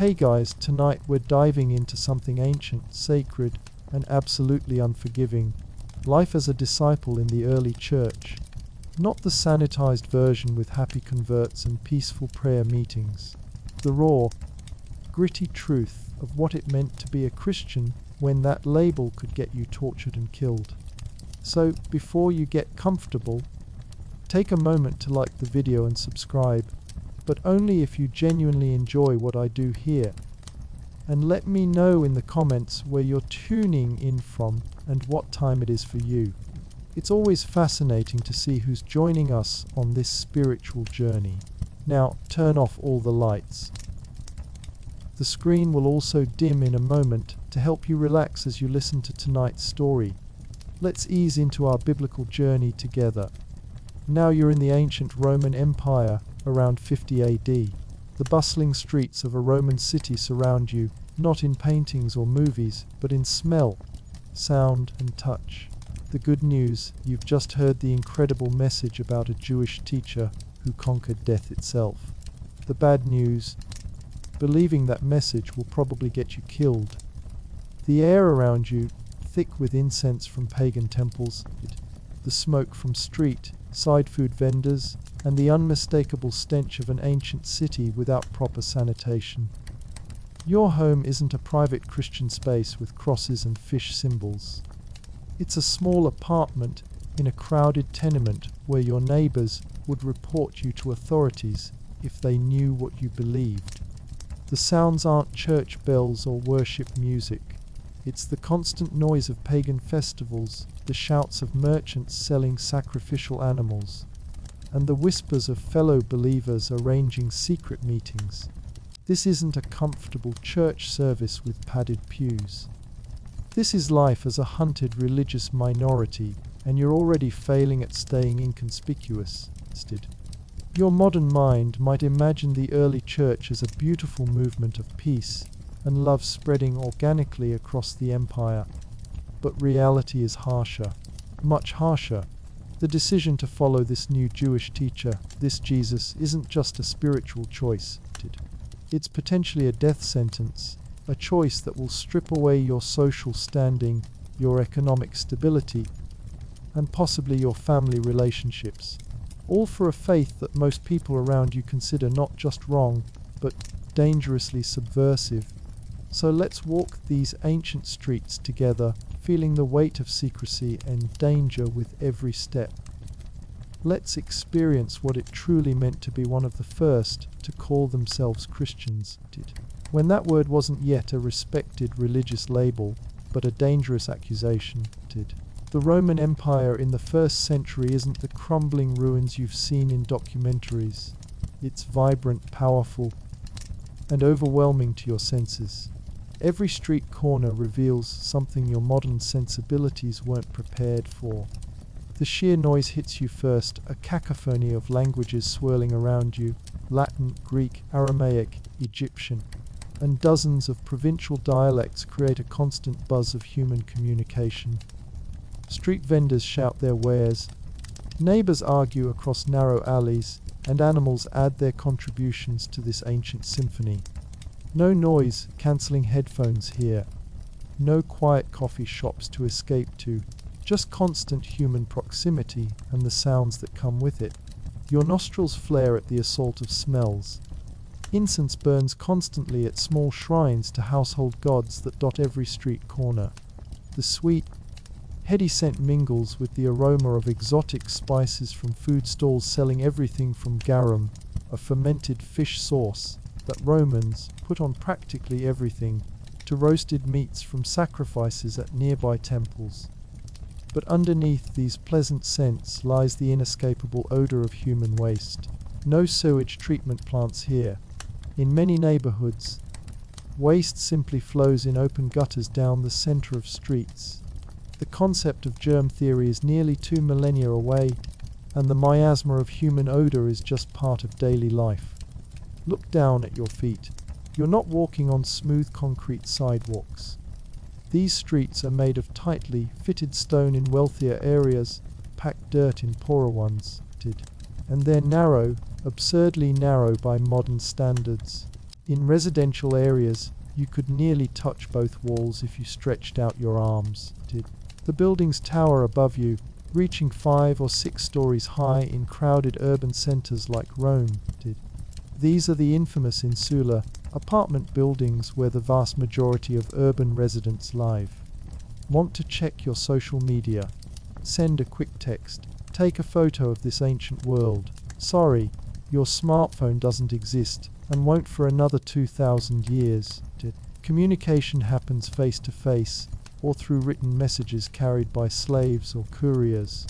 Hey guys, tonight we're diving into something ancient, sacred, and absolutely unforgiving. Life as a disciple in the early church. Not the sanitized version with happy converts and peaceful prayer meetings. The raw, gritty truth of what it meant to be a Christian when that label could get you tortured and killed. So, before you get comfortable, take a moment to like the video and subscribe, but only if you genuinely enjoy what I do here. And let me know in the comments where you're tuning in from and what time it is for you. It's always fascinating to see who's joining us on this spiritual journey. Now, turn off all the lights. The screen will also dim in a moment to help you relax as you listen to tonight's story. Let's ease into our biblical journey together. Now you're in the ancient Roman Empire around 50 AD. The bustling streets of a Roman city surround you, not in paintings or movies, but in smell, sound, and touch. The good news, you've just heard the incredible message about a Jewish teacher who conquered death itself. The bad news, believing that message will probably get you killed. The air around you, thick with incense from pagan temples, the smoke from street, side food vendors, and the unmistakable stench of an ancient city without proper sanitation. Your home isn't a private Christian space with crosses and fish symbols. It's a small apartment in a crowded tenement where your neighbors would report you to authorities if they knew what you believed. The sounds aren't church bells or worship music. It's the constant noise of pagan festivals, the shouts of merchants selling sacrificial animals, and the whispers of fellow believers arranging secret meetings. This isn't a comfortable church service with padded pews. This is life as a hunted religious minority, and you're already failing at staying inconspicuous. Your modern mind might imagine the early church as a beautiful movement of peace and love spreading organically across the empire. But reality is harsher, much harsher. The decision to follow this new Jewish teacher, this Jesus, isn't just a spiritual choice. It's potentially a death sentence, a choice that will strip away your social standing, your economic stability, and possibly your family relationships. All for a faith that most people around you consider not just wrong, but dangerously subversive. So let's walk these ancient streets together, feeling the weight of secrecy and danger with every step. Let's experience what it truly meant to be one of the first to call themselves Christians. When that word wasn't yet a respected religious label, but a dangerous accusation. The Roman Empire in the 1st century isn't the crumbling ruins you've seen in documentaries. It's vibrant, powerful, and overwhelming to your senses. Every street corner reveals something your modern sensibilities weren't prepared for. The sheer noise hits you first, a cacophony of languages swirling around you, Latin, Greek, Aramaic, Egyptian, and dozens of provincial dialects create a constant buzz of human communication. Street vendors shout their wares, neighbors argue across narrow alleys, and animals add their contributions to this ancient symphony. No noise-cancelling headphones here. No quiet coffee shops to escape to. Just constant human proximity and the sounds that come with it. Your nostrils flare at the assault of smells. Incense burns constantly at small shrines to household gods that dot every street corner. The sweet, heady scent mingles with the aroma of exotic spices from food stalls selling everything from garum, a fermented fish sauce that Romans put on practically everything, to roasted meats from sacrifices at nearby temples. But underneath these pleasant scents lies the inescapable odor of human waste. No sewage treatment plants here. In many neighborhoods, waste simply flows in open gutters down the center of streets. The concept of germ theory is nearly 2 millennia away, and the miasma of human odor is just part of daily life. Look down at your feet. You're not walking on smooth concrete sidewalks. These streets are made of tightly fitted stone in wealthier areas, packed dirt in poorer ones. And they're narrow, absurdly narrow by modern standards. In residential areas, you could nearly touch both walls if you stretched out your arms. The buildings tower above you, reaching 5 or 6 stories high in crowded urban centers like Rome. These are the infamous insular apartment buildings where the vast majority of urban residents live. Want to check your social media? Send a quick text. Take a photo of this ancient world. Sorry, your smartphone doesn't exist and won't for another 2,000 years. Communication happens face to face or through written messages carried by slaves or couriers.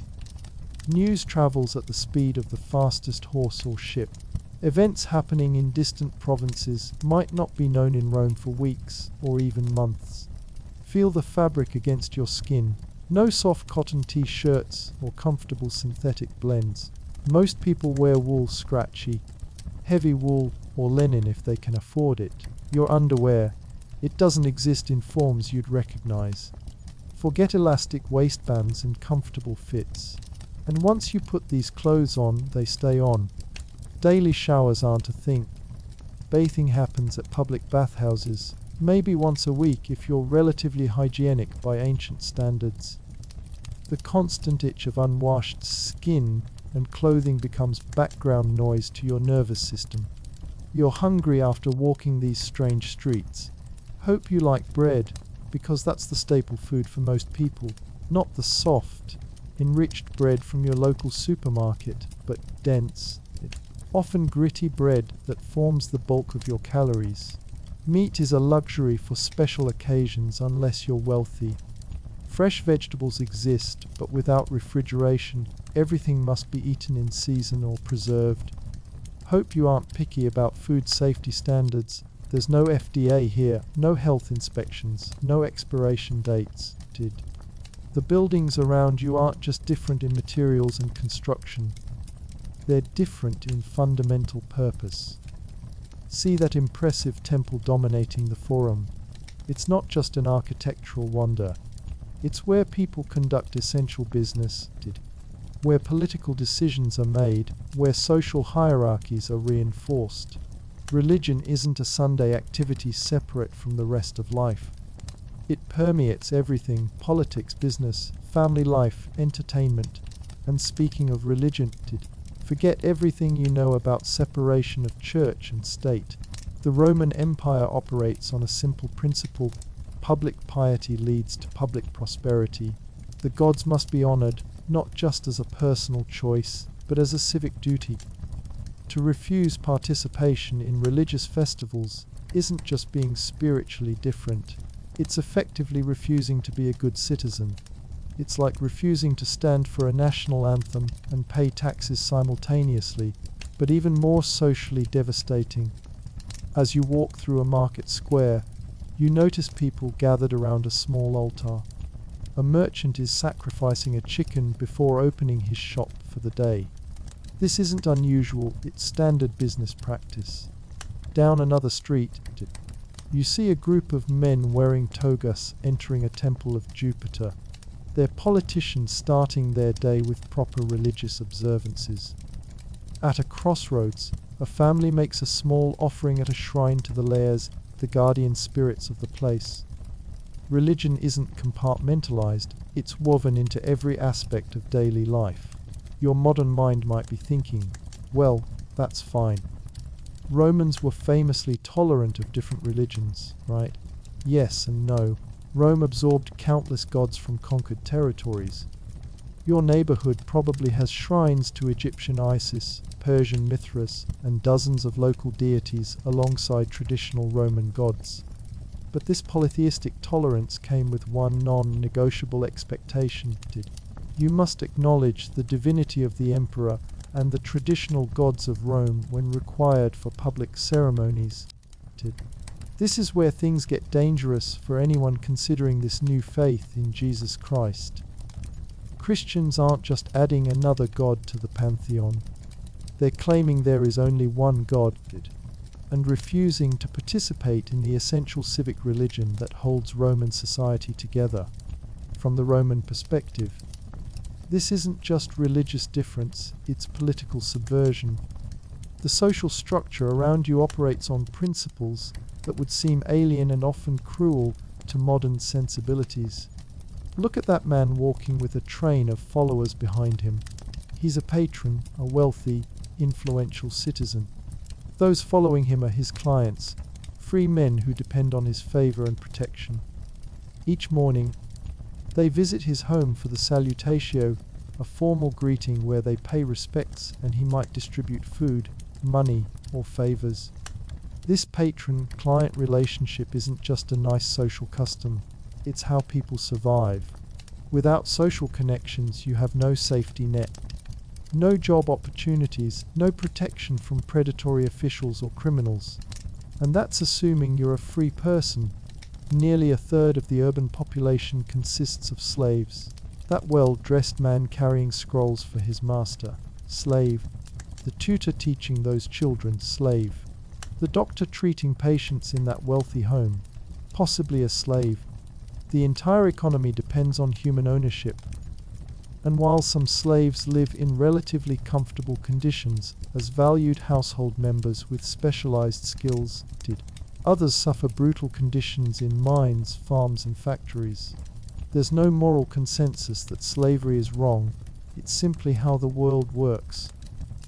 News travels at the speed of the fastest horse or ship. Events happening in distant provinces might not be known in Rome for weeks or even months. Feel the fabric against your skin. No soft cotton t-shirts or comfortable synthetic blends. Most people wear wool, scratchy, heavy wool or linen if they can afford it. Your underwear, it doesn't exist in forms you'd recognize. Forget elastic waistbands and comfortable fits. And once you put these clothes on, they stay on. Daily showers aren't a thing. Bathing happens at public bathhouses, maybe once a week if you're relatively hygienic by ancient standards. The constant itch of unwashed skin and clothing becomes background noise to your nervous system. You're hungry after walking these strange streets. Hope you like bread, because that's the staple food for most people, not the soft, enriched bread from your local supermarket, but dense, often gritty bread that forms the bulk of your calories. Meat is a luxury for special occasions unless you're wealthy. Fresh vegetables exist, but without refrigeration, everything must be eaten in season or preserved. Hope you aren't picky about food safety standards. There's no FDA here, no health inspections, no expiration dates. The buildings around you aren't just different in materials and construction. They're different in fundamental purpose. See that impressive temple dominating the forum. It's not just an architectural wonder. It's where people conduct essential business, where political decisions are made, where social hierarchies are reinforced. Religion isn't a Sunday activity separate from the rest of life. It permeates everything: politics, business, family life, entertainment. And speaking of religion, forget everything you know about separation of church and state. The Roman Empire operates on a simple principle: public piety leads to public prosperity. The gods must be honored, not just as a personal choice, but as a civic duty. To refuse participation in religious festivals isn't just being spiritually different, it's effectively refusing to be a good citizen. It's like refusing to stand for a national anthem and pay taxes simultaneously, but even more socially devastating. As you walk through a market square, you notice people gathered around a small altar. A merchant is sacrificing a chicken before opening his shop for the day. This isn't unusual, it's standard business practice. Down another street, you see a group of men wearing togas entering a temple of Jupiter. They're politicians starting their day with proper religious observances. At a crossroads, a family makes a small offering at a shrine to the Lares, the guardian spirits of the place. Religion isn't compartmentalized, it's woven into every aspect of daily life. Your modern mind might be thinking, well, that's fine. Romans were famously tolerant of different religions, right? Yes and no. Rome absorbed countless gods from conquered territories. Your neighborhood probably has shrines to Egyptian Isis, Persian Mithras, and dozens of local deities alongside traditional Roman gods. But this polytheistic tolerance came with one non-negotiable expectation: you must acknowledge the divinity of the emperor and the traditional gods of Rome when required for public ceremonies. This is where things get dangerous for anyone considering this new faith in Jesus Christ. Christians aren't just adding another god to the pantheon. They're claiming there is only one God, and refusing to participate in the essential civic religion that holds Roman society together. From the Roman perspective, this isn't just religious difference, it's political subversion. The social structure around you operates on principles that would seem alien and often cruel to modern sensibilities. Look at that man walking with a train of followers behind him. He's a patron, a wealthy, influential citizen. Those following him are his clients, free men who depend on his favor and protection. Each morning, they visit his home for the salutatio, a formal greeting where they pay respects and he might distribute food, money, or favors. This patron-client relationship isn't just a nice social custom, it's how people survive. Without social connections, you have no safety net. No job opportunities, no protection from predatory officials or criminals. And that's assuming you're a free person. Nearly a third of the urban population consists of slaves. That well-dressed man carrying scrolls for his master, slave. The tutor teaching those children, slave. The doctor treating patients in that wealthy home, possibly a slave. The entire economy depends on human ownership. And while some slaves live in relatively comfortable conditions as valued household members with specialized skills, others suffer brutal conditions in mines, farms, and factories. There's no moral consensus that slavery is wrong, it's simply how the world works.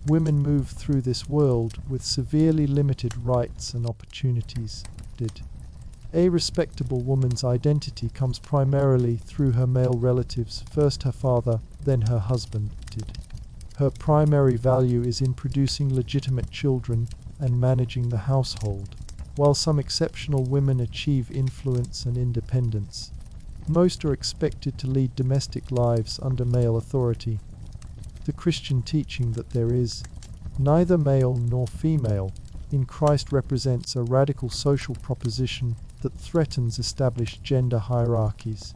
Women move through this world with severely limited rights and opportunities. A respectable woman's identity comes primarily through her male relatives, first her father, then her husband. Her primary value is in producing legitimate children and managing the household. While some exceptional women achieve influence and independence, most are expected to lead domestic lives under male authority. The Christian teaching that there is neither male nor female in Christ represents a radical social proposition that threatens established gender hierarchies.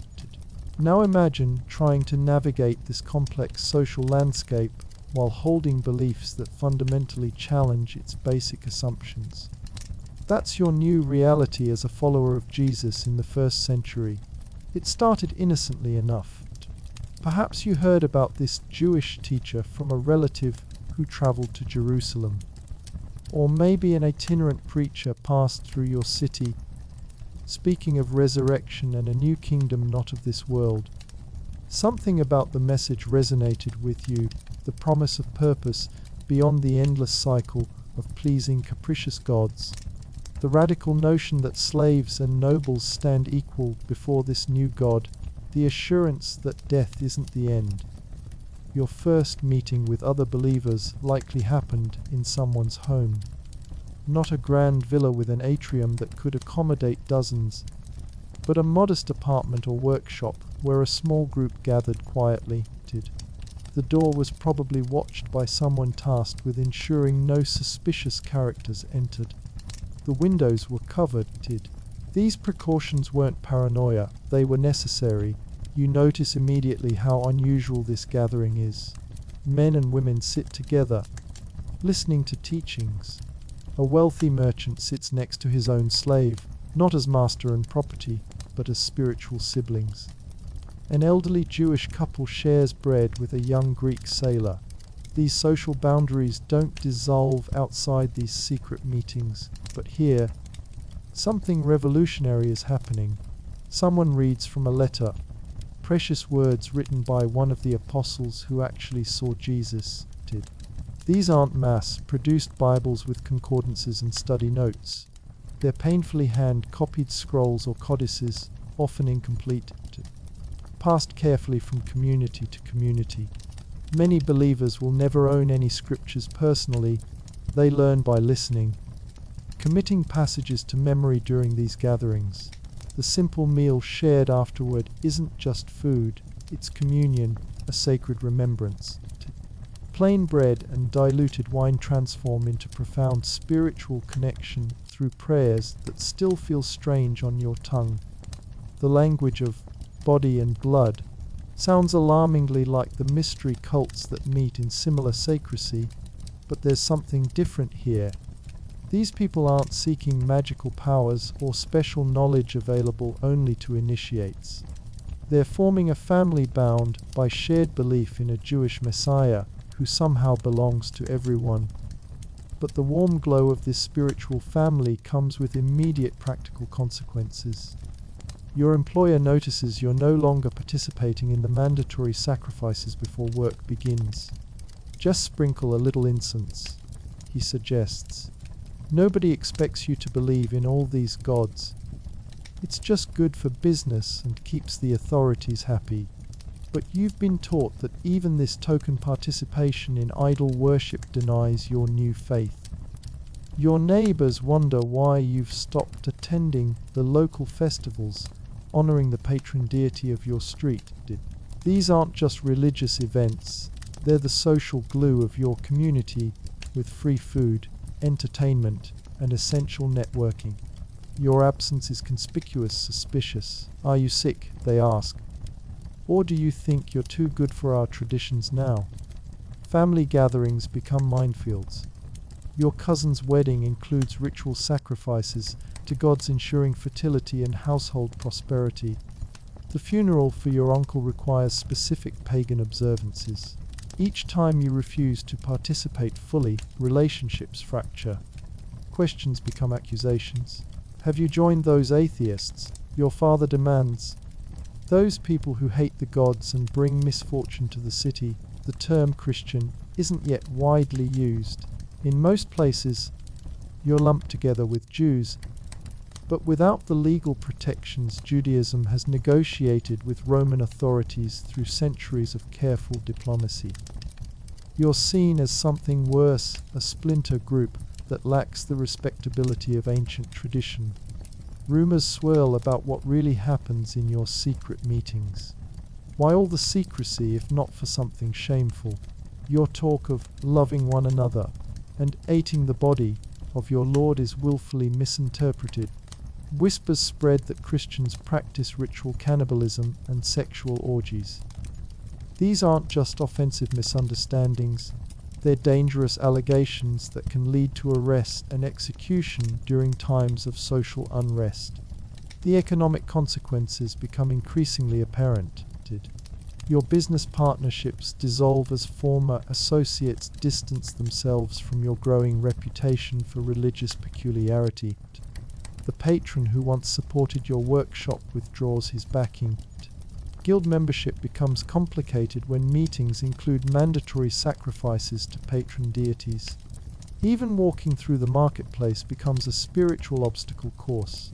Now imagine trying to navigate this complex social landscape while holding beliefs that fundamentally challenge its basic assumptions. That's your new reality as a follower of Jesus in the first century. It started innocently enough. Perhaps you heard about this Jewish teacher from a relative who traveled to Jerusalem. Or maybe an itinerant preacher passed through your city, speaking of resurrection and a new kingdom not of this world. Something about the message resonated with you, the promise of purpose beyond the endless cycle of pleasing capricious gods. The radical notion that slaves and nobles stand equal before this new God, the assurance that death isn't the end. Your first meeting with other believers likely happened in someone's home. Not a grand villa with an atrium that could accommodate dozens, but a modest apartment or workshop where a small group gathered quietly. The door was probably watched by someone tasked with ensuring no suspicious characters entered. The windows were covered. These precautions weren't paranoia, they were necessary. You notice immediately how unusual this gathering is. Men and women sit together, listening to teachings. A wealthy merchant sits next to his own slave, not as master and property, but as spiritual siblings. An elderly Jewish couple shares bread with a young Greek sailor. These social boundaries don't dissolve outside these secret meetings, but here, something revolutionary is happening. Someone reads from a letter, precious words written by one of the apostles who actually saw Jesus. These aren't mass-produced Bibles with concordances and study notes. They're painfully hand-copied scrolls or codices, often incomplete, passed carefully from community to community. Many believers will never own any scriptures personally. They learn by listening, committing passages to memory during these gatherings. The simple meal shared afterward isn't just food, it's communion, a sacred remembrance. Plain bread and diluted wine transform into profound spiritual connection through prayers that still feel strange on your tongue. The language of body and blood sounds alarmingly like the mystery cults that meet in similar sacristy, but there's something different here. These people aren't seeking magical powers or special knowledge available only to initiates. They're forming a family bound by shared belief in a Jewish Messiah who somehow belongs to everyone. But the warm glow of this spiritual family comes with immediate practical consequences. Your employer notices you're no longer participating in the mandatory sacrifices before work begins. Just sprinkle a little incense, he suggests. Nobody expects you to believe in all these gods. It's just good for business and keeps the authorities happy. But you've been taught that even this token participation in idol worship denies your new faith. Your neighbors wonder why you've stopped attending the local festivals, honoring the patron deity of your street. These aren't just religious events, they're the social glue of your community, with free food, entertainment, and essential networking. Your absence is conspicuous, suspicious. Are you sick? They ask. Or do you think you're too good for our traditions now? Family gatherings become minefields. Your cousin's wedding includes ritual sacrifices to gods ensuring fertility and household prosperity. The funeral for your uncle requires specific pagan observances. Each time you refuse to participate fully, relationships fracture. Questions become accusations. Have you joined those atheists? Your father demands. Those people who hate the gods and bring misfortune to the city. The term Christian isn't yet widely used. In most places, you're lumped together with Jews, but without the legal protections Judaism has negotiated with Roman authorities through centuries of careful diplomacy. You're seen as something worse, a splinter group that lacks the respectability of ancient tradition. Rumors swirl about what really happens in your secret meetings. Why all the secrecy if not for something shameful? Your talk of loving one another and eating the body of your Lord is willfully misinterpreted. Whispers spread that Christians practice ritual cannibalism and sexual orgies. These aren't just offensive misunderstandings, they're dangerous allegations that can lead to arrest and execution during times of social unrest. The economic consequences become increasingly apparent. Your business partnerships dissolve as former associates distance themselves from your growing reputation for religious peculiarity. The patron who once supported your workshop withdraws his backing. Guild membership becomes complicated when meetings include mandatory sacrifices to patron deities. Even walking through the marketplace becomes a spiritual obstacle course.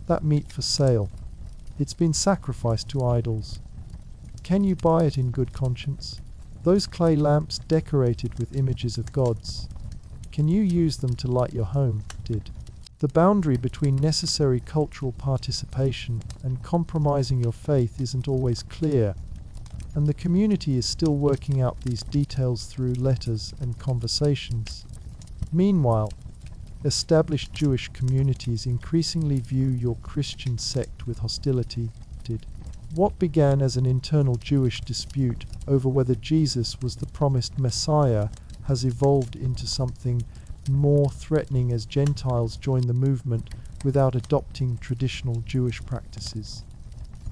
That meat for sale. It's been sacrificed to idols. Can you buy it in good conscience? Those clay lamps decorated with images of gods. Can you use them to light your home? The boundary between necessary cultural participation and compromising your faith isn't always clear, and the community is still working out these details through letters and conversations. Meanwhile, established Jewish communities increasingly view your Christian sect with hostility. What began as an internal Jewish dispute over whether Jesus was the promised Messiah has evolved into something more threatening as Gentiles join the movement without adopting traditional Jewish practices.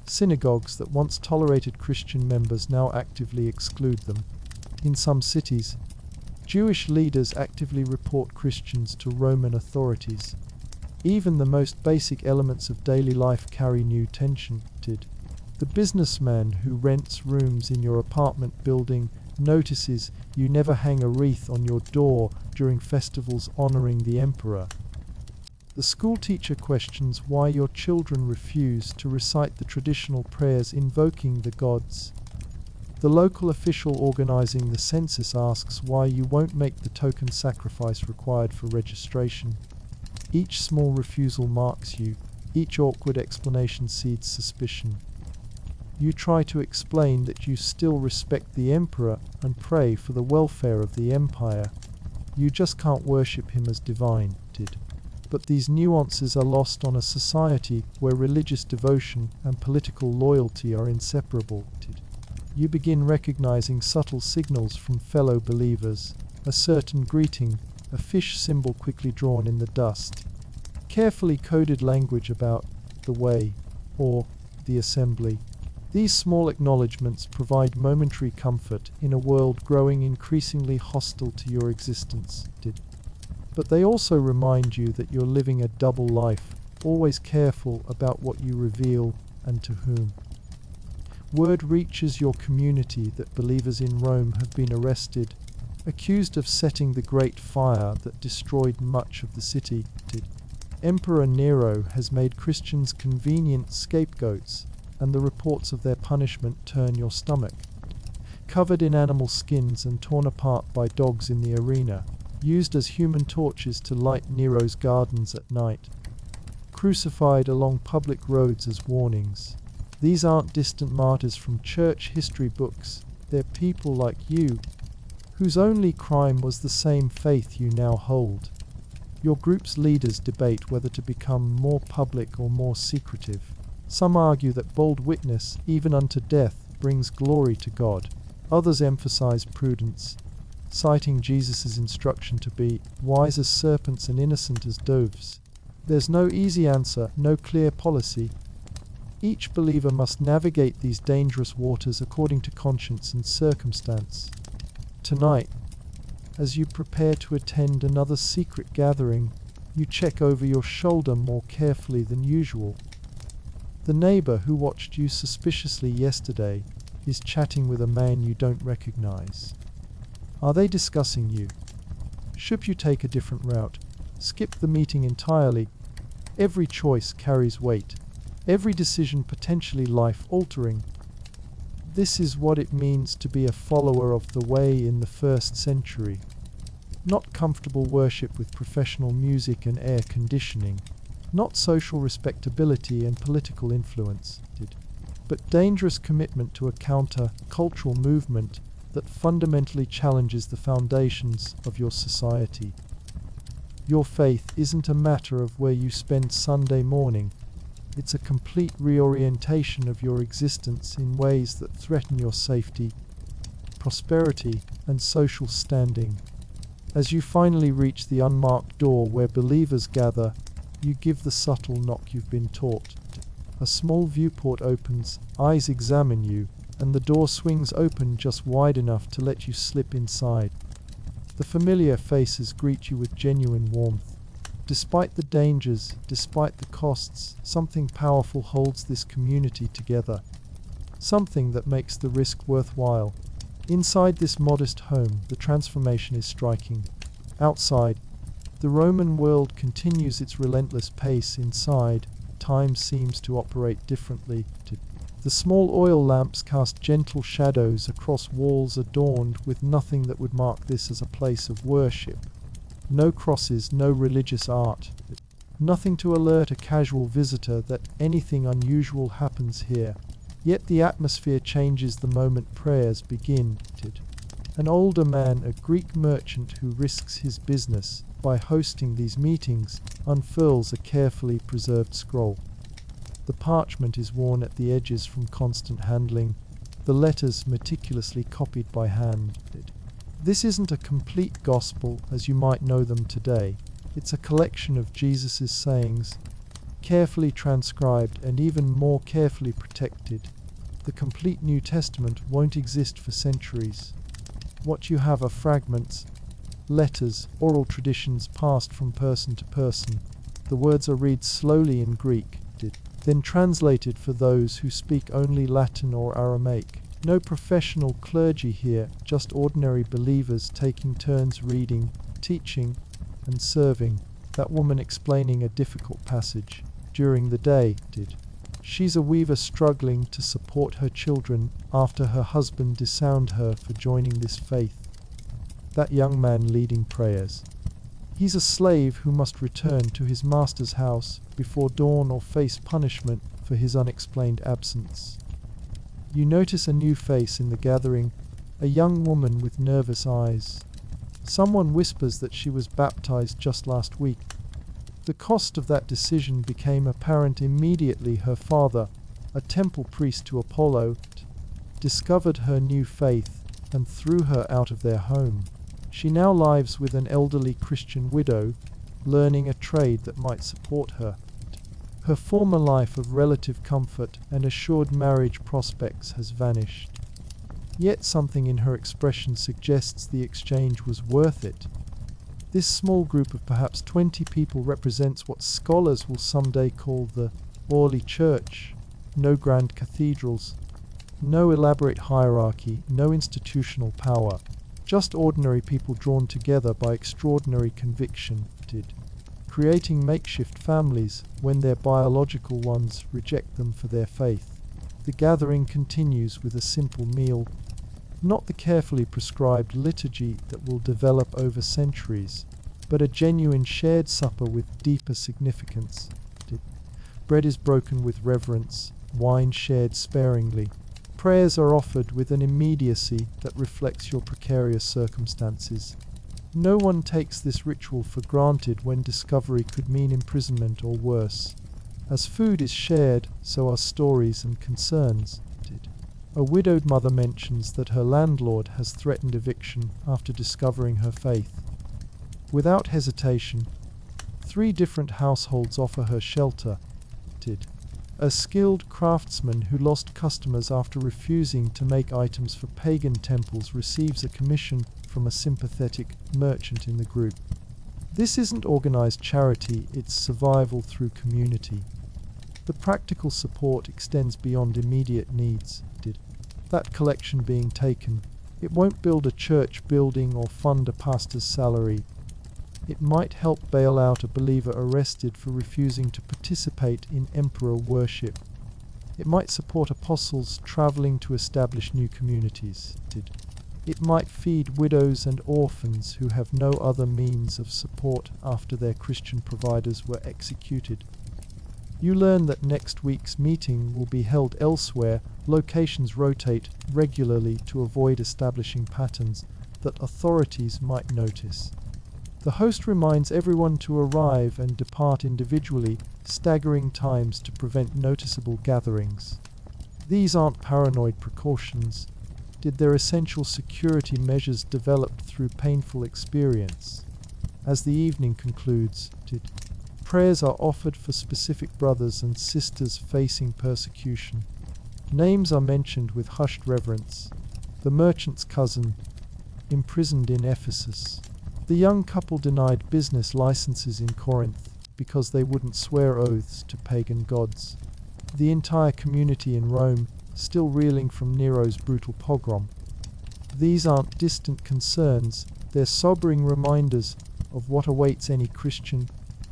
Synagogues that once tolerated Christian members now actively exclude them. In some cities, Jewish leaders actively report Christians to Roman authorities. Even the most basic elements of daily life carry new tension. The businessman who rents rooms in your apartment building notices you never hang a wreath on your door during festivals honoring the emperor. The school teacher questions why your children refuse to recite the traditional prayers invoking the gods. The local official organizing the census asks why you won't make the token sacrifice required for registration. Each small refusal marks you. Each awkward explanation seeds suspicion. You try to explain that you still respect the emperor and pray for the welfare of the empire. You just can't worship him as divine. But these nuances are lost on a society where religious devotion and political loyalty are inseparable. You begin recognizing subtle signals from fellow believers, a certain greeting, a fish symbol quickly drawn in the dust, carefully coded language about the way or the assembly. These small acknowledgments provide momentary comfort in a world growing increasingly hostile to your existence. But they also remind you that you're living a double life, always careful about what you reveal and to whom. Word reaches your community that believers in Rome have been arrested, accused of setting the great fire that destroyed much of the city. Emperor Nero has made Christians convenient scapegoats, and the reports of their punishment turn your stomach. Covered in animal skins and torn apart by dogs in the arena, used as human torches to light Nero's gardens at night. Crucified along public roads as warnings. These aren't distant martyrs from church history books, they're people like you, whose only crime was the same faith you now hold. Your group's leaders debate whether to become more public or more secretive. Some argue that bold witness, even unto death, brings glory to God. Others emphasize prudence, citing Jesus' instruction to be wise as serpents and innocent as doves. There's no easy answer, no clear policy. Each believer must navigate these dangerous waters according to conscience and circumstance. Tonight, as you prepare to attend another secret gathering, you check over your shoulder more carefully than usual. The neighbor who watched you suspiciously yesterday is chatting with a man you don't recognize. Are they discussing you? Should you take a different route? Skip the meeting entirely? Every choice carries weight. Every decision potentially life-altering. This is what it means to be a follower of the way in the 1st century. Not comfortable worship with professional music and air conditioning. Not social respectability and political influence, but dangerous commitment to a counter-cultural movement that fundamentally challenges the foundations of your society. Your faith isn't a matter of where you spend Sunday morning. It's a complete reorientation of your existence in ways that threaten your safety, prosperity, and social standing. As you finally reach the unmarked door where believers gather, you give the subtle knock you've been taught. A small viewport opens, eyes examine you, and the door swings open just wide enough to let you slip inside. The familiar faces greet you with genuine warmth. Despite the dangers, despite the costs, something powerful holds this community together. Something that makes the risk worthwhile. Inside this modest home, the transformation is striking. Outside, the Roman world continues its relentless pace. Inside, time seems to operate differently. The small oil lamps cast gentle shadows across walls adorned with nothing that would mark this as a place of worship. No crosses, no religious art. Nothing to alert a casual visitor that anything unusual happens here. Yet the atmosphere changes the moment prayers begin. An older man, a Greek merchant who risks his business by hosting these meetings, unfurls a carefully preserved scroll. The parchment is worn at the edges from constant handling, the letters meticulously copied by hand. This isn't a complete gospel as you might know them today. It's a collection of Jesus' sayings, carefully transcribed and even more carefully protected. The complete New Testament won't exist for centuries. What you have are fragments, letters, oral traditions passed from person to person. The words are read slowly in Greek, then translated for those who speak only Latin or Aramaic. No professional clergy here, just ordinary believers taking turns reading, teaching, and serving. That woman explaining a difficult passage during the day. She's a weaver struggling to support her children after her husband disowned her for joining this faith. That young man leading prayers. He's a slave who must return to his master's house before dawn or face punishment for his unexplained absence. You notice a new face in the gathering, a young woman with nervous eyes. Someone whispers that she was baptized just last week. The cost of that decision became apparent immediately. Her father, a temple priest to Apollo, discovered her new faith and threw her out of their home. She now lives with an elderly Christian widow, learning a trade that might support her. Her former life of relative comfort and assured marriage prospects has vanished. Yet something in her expression suggests the exchange was worth it. This small group of perhaps 20 people represents what scholars will someday call the early church. No grand cathedrals, no elaborate hierarchy, no institutional power. Just ordinary people drawn together by extraordinary conviction, creating makeshift families when their biological ones reject them for their faith. The gathering continues with a simple meal, not the carefully prescribed liturgy that will develop over centuries, but a genuine shared supper with deeper significance. Bread is broken with reverence, wine shared sparingly. Prayers are offered with an immediacy that reflects your precarious circumstances. No one takes this ritual for granted when discovery could mean imprisonment or worse. As food is shared, so are stories and concerns. A widowed mother mentions that her landlord has threatened eviction after discovering her faith. Without hesitation, 3 different households offer her shelter. A skilled craftsman who lost customers after refusing to make items for pagan temples receives a commission from a sympathetic merchant in the group. This isn't organized charity, it's survival through community. The practical support extends beyond immediate needs. That collection being taken, it won't build a church building or fund a pastor's salary. It might help bail out a believer arrested for refusing to participate in emperor worship. It might support apostles traveling to establish new communities. It might feed widows and orphans who have no other means of support after their Christian providers were executed. You learn that next week's meeting will be held elsewhere. Locations rotate regularly to avoid establishing patterns that authorities might notice. The host reminds everyone to arrive and depart individually, staggering times to prevent noticeable gatherings. These aren't paranoid precautions. They're essential security measures developed through painful experience. As the evening concludes, prayers are offered for specific brothers and sisters facing persecution. Names are mentioned with hushed reverence. The merchant's cousin, imprisoned in Ephesus. The young couple denied business licenses in Corinth because they wouldn't swear oaths to pagan gods. The entire community in Rome, still reeling from Nero's brutal pogrom. These aren't distant concerns, they're sobering reminders of what awaits any Christian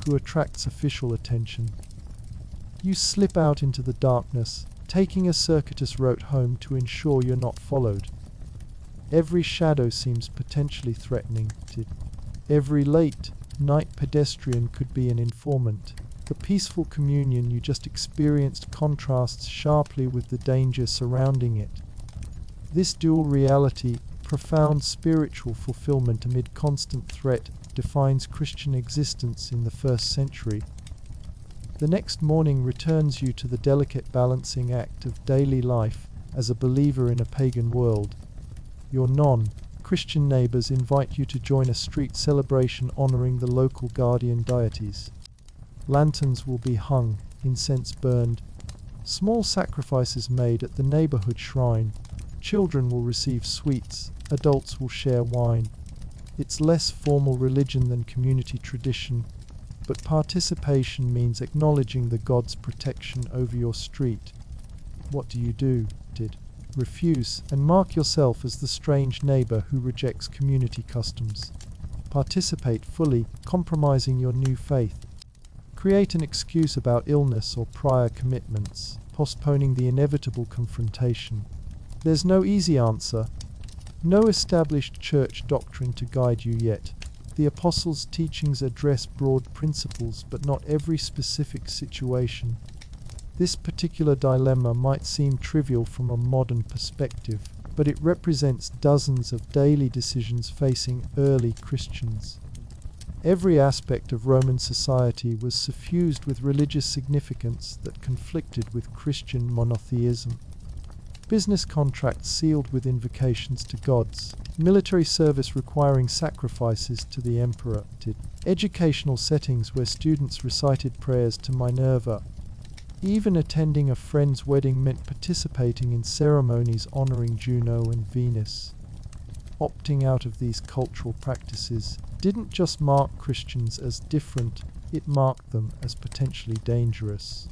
who attracts official attention. You slip out into the darkness, taking a circuitous route home to ensure you're not followed. Every shadow seems potentially threatening. Every late night pedestrian could be an informant. The peaceful communion you just experienced contrasts sharply with the danger surrounding it. This dual reality, profound spiritual fulfillment amid constant threat, defines Christian existence in the 1st century. The next morning returns you to the delicate balancing act of daily life as a believer in a pagan world. Your non-Christian neighbors invite you to join a street celebration honoring the local guardian deities. Lanterns will be hung, incense burned, small sacrifices made at the neighborhood shrine. Children will receive sweets, adults will share wine. It's less formal religion than community tradition, but participation means acknowledging the God's protection over your street. What do? Refuse and mark yourself as the strange neighbor who rejects community customs. Participate fully, compromising your new faith. Create an excuse about illness or prior commitments, postponing the inevitable confrontation. There's no easy answer, no established church doctrine to guide you yet. The apostles' teachings address broad principles, but not every specific situation. This particular dilemma might seem trivial from a modern perspective, but it represents dozens of daily decisions facing early Christians. Every aspect of Roman society was suffused with religious significance that conflicted with Christian monotheism. Business contracts sealed with invocations to gods, military service requiring sacrifices to the emperor, educational settings where students recited prayers to Minerva. Even attending a friend's wedding meant participating in ceremonies honoring Juno and Venus. opting out of these cultural practices didn't just mark Christians as different, it marked them as potentially dangerous.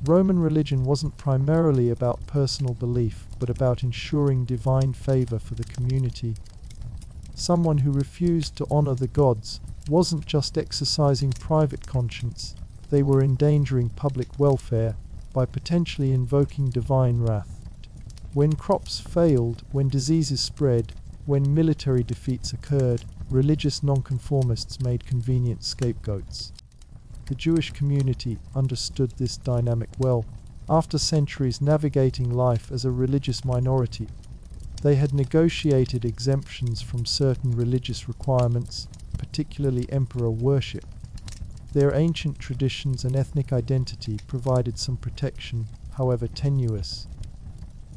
Roman religion wasn't primarily about personal belief, but about ensuring divine favor for the community. Someone who refused to honor the gods wasn't just exercising private conscience, they were endangering public welfare by potentially invoking divine wrath. When crops failed, when diseases spread, when military defeats occurred, religious nonconformists made convenient scapegoats. The Jewish community understood this dynamic well. After centuries navigating life as a religious minority, they had negotiated exemptions from certain religious requirements, particularly emperor worship. Their ancient traditions and ethnic identity provided some protection, however tenuous.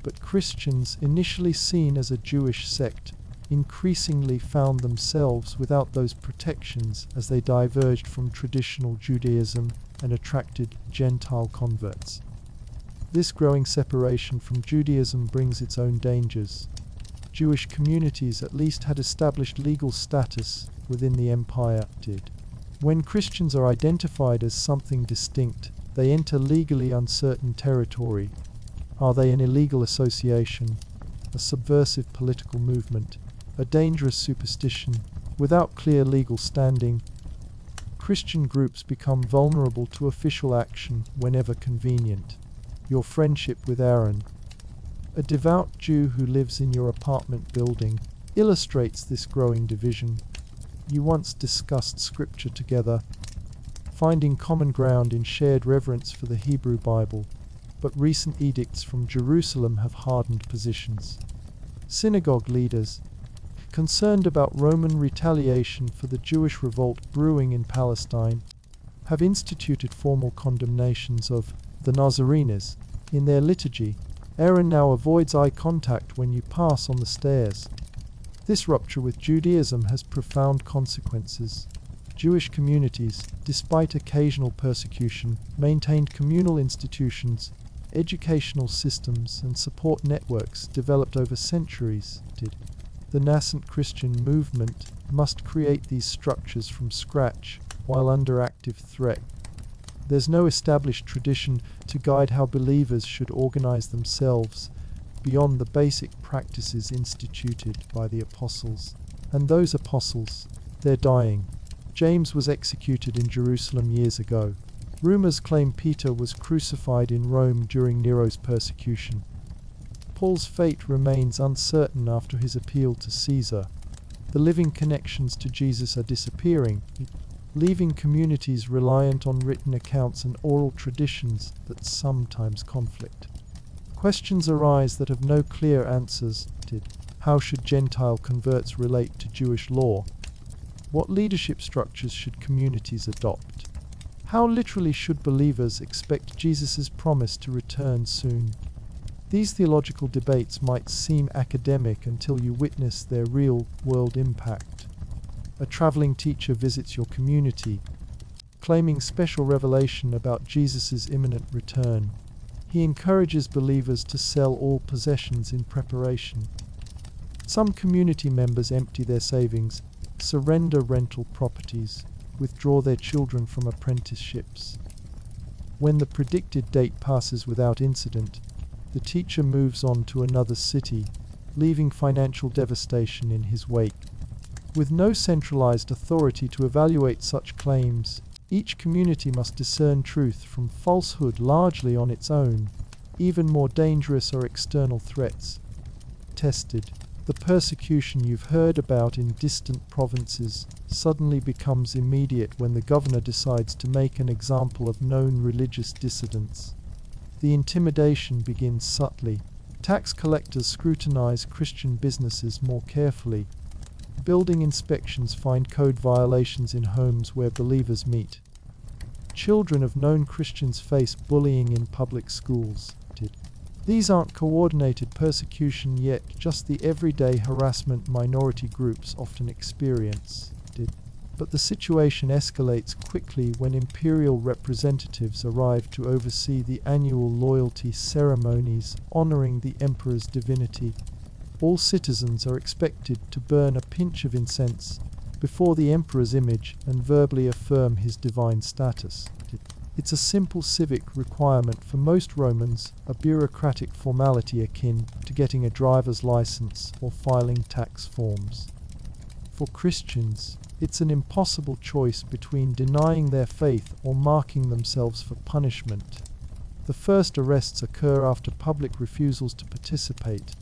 But Christians, initially seen as a Jewish sect, increasingly found themselves without those protections as they diverged from traditional Judaism and attracted Gentile converts. This growing separation from Judaism brings its own dangers. Jewish communities at least had established legal status within the empire. When Christians are identified as something distinct, they enter legally uncertain territory. Are they an illegal association, a subversive political movement, a dangerous superstition? Without clear legal standing, Christian groups become vulnerable to official action whenever convenient. Your friendship with Aaron, a devout Jew who lives in your apartment building, illustrates this growing division. You once discussed scripture together, finding common ground in shared reverence for the Hebrew Bible, but recent edicts from Jerusalem have hardened positions. Synagogue leaders, concerned about Roman retaliation for the Jewish revolt brewing in Palestine, have instituted formal condemnations of the Nazarenes in their liturgy. Aaron now avoids eye contact when you pass on the stairs. This rupture with Judaism has profound consequences. Jewish communities, despite occasional persecution, maintained communal institutions, educational systems, and support networks developed over centuries. The nascent Christian movement must create these structures from scratch while under active threat. There's no established tradition to guide how believers should organize themselves beyond the basic practices instituted by the apostles. And those apostles, they're dying. James was executed in Jerusalem years ago. Rumors claim Peter was crucified in Rome during Nero's persecution. Paul's fate remains uncertain after his appeal to Caesar. The living connections to Jesus are disappearing, leaving communities reliant on written accounts and oral traditions that sometimes conflict. Questions arise that have no clear answers. How should Gentile converts relate to Jewish law? What leadership structures should communities adopt? How literally should believers expect Jesus' promise to return soon? These theological debates might seem academic until you witness their real-world impact. A traveling teacher visits your community, claiming special revelation about Jesus' imminent return. He encourages believers to sell all possessions in preparation. Some community members empty their savings, surrender rental properties, withdraw their children from apprenticeships. When the predicted date passes without incident, the teacher moves on to another city, leaving financial devastation in his wake. With no centralized authority to evaluate such claims, each community must discern truth from falsehood largely on its own. Even more dangerous are external threats. Tested. The persecution you've heard about in distant provinces suddenly becomes immediate when the governor decides to make an example of known religious dissidents. The intimidation begins subtly. Tax collectors scrutinize Christian businesses more carefully. Building inspections find code violations in homes where believers meet. Children of known Christians face bullying in public schools. These aren't coordinated persecution yet, just the everyday harassment minority groups often experience. But the situation escalates quickly when imperial representatives arrive to oversee the annual loyalty ceremonies honoring the emperor's divinity. All citizens are expected to burn a pinch of incense before the emperor's image and verbally affirm his divine status. It's a simple civic requirement for most Romans, a bureaucratic formality akin to getting a driver's license or filing tax forms. For Christians, it's an impossible choice between denying their faith or marking themselves for punishment. The first arrests occur after public refusals to participate.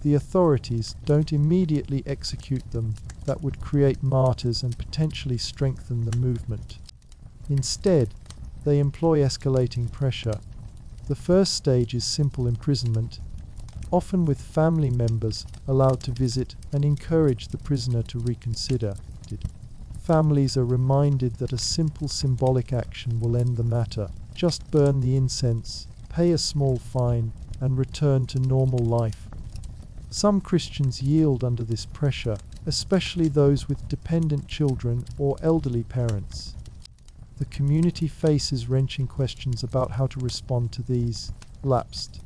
The authorities don't immediately execute them. That would create martyrs and potentially strengthen the movement. Instead, they employ escalating pressure. The first stage is simple imprisonment, often with family members allowed to visit and encourage the prisoner to reconsider. Families are reminded that a simple symbolic action will end the matter. Just burn the incense, pay a small fine, and return to normal life. Some Christians yield under this pressure, especially those with dependent children or elderly parents. The community faces wrenching questions about how to respond to these lapsed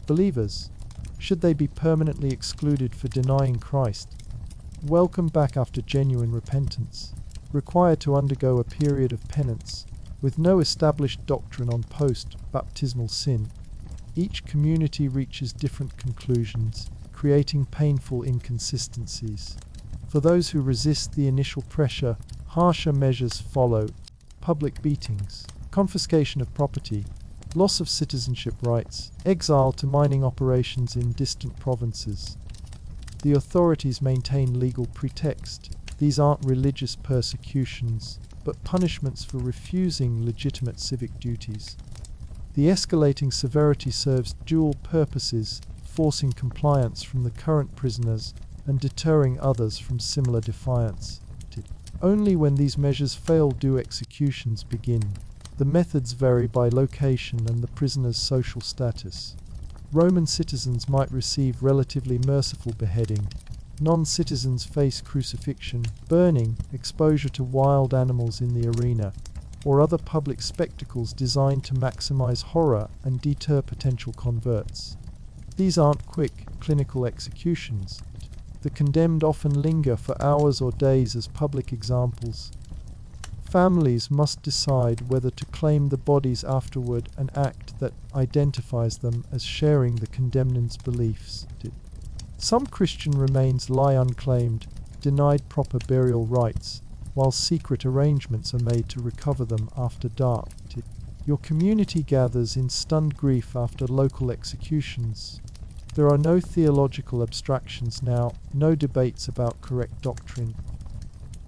believers. Should they be permanently excluded for denying Christ? Welcome back after genuine repentance? Required to undergo a period of penance, with no established doctrine on post-baptismal sin? Each community reaches different conclusions, creating painful inconsistencies. For those who resist the initial pressure, harsher measures follow: public beatings, confiscation of property, loss of citizenship rights, exile to mining operations in distant provinces. The authorities maintain legal pretext. These aren't religious persecutions, but punishments for refusing legitimate civic duties. The escalating severity serves dual purposes: forcing compliance from the current prisoners and deterring others from similar defiance. Only when these measures fail do executions begin. The methods vary by location and the prisoner's social status. Roman citizens might receive relatively merciful beheading. Non-citizens face crucifixion, burning, exposure to wild animals in the arena, or other public spectacles designed to maximize horror and deter potential converts. These aren't quick, clinical executions. The condemned often linger for hours or days as public examples. Families must decide whether to claim the bodies afterward, an act that identifies them as sharing the condemned's beliefs. Some Christian remains lie unclaimed, denied proper burial rites, while secret arrangements are made to recover them after dark. Your community gathers in stunned grief after local executions. There are no theological abstractions now, no debates about correct doctrine.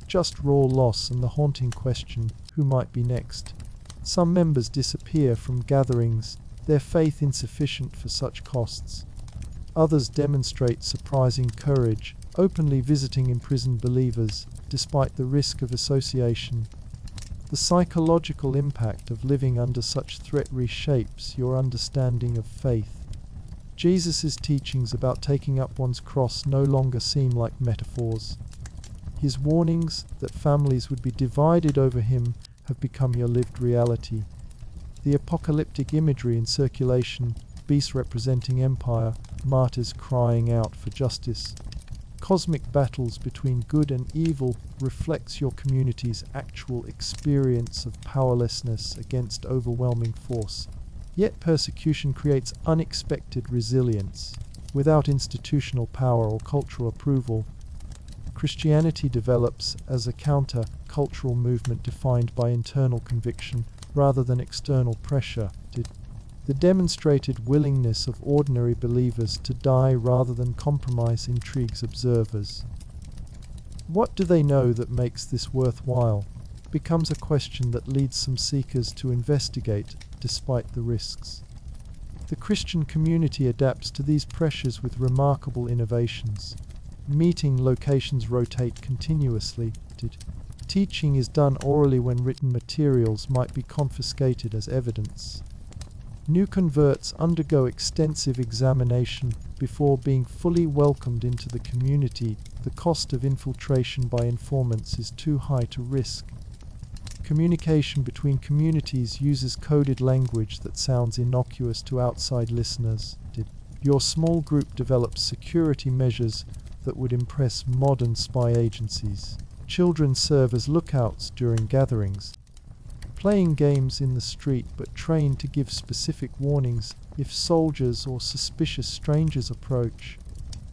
Just raw loss and the haunting question, who might be next? Some members disappear from gatherings, their faith insufficient for such costs. Others demonstrate surprising courage, openly visiting imprisoned believers, despite the risk of association. The psychological impact of living under such threat reshapes your understanding of faith. Jesus' teachings about taking up one's cross no longer seem like metaphors. His warnings that families would be divided over him have become your lived reality. The apocalyptic imagery in circulation, beasts representing empire, martyrs crying out for justice, cosmic battles between good and evil, reflects your community's actual experience of powerlessness against overwhelming force. Yet persecution creates unexpected resilience. Without institutional power or cultural approval, Christianity develops as a counter-cultural movement defined by internal conviction rather than external pressure. The demonstrated willingness of ordinary believers to die rather than compromise intrigues observers. What do they know that makes this worthwhile? Becomes a question that leads some seekers to investigate, despite the risks. The Christian community adapts to these pressures with remarkable innovations. Meeting locations rotate continuously. Teaching is done orally when written materials might be confiscated as evidence. New converts undergo extensive examination before being fully welcomed into the community. The cost of infiltration by informants is too high to risk. Communication between communities uses coded language that sounds innocuous to outside listeners. Your small group develops security measures that would impress modern spy agencies. Children serve as lookouts during gatherings, playing games in the street but trained to give specific warnings if soldiers or suspicious strangers approach.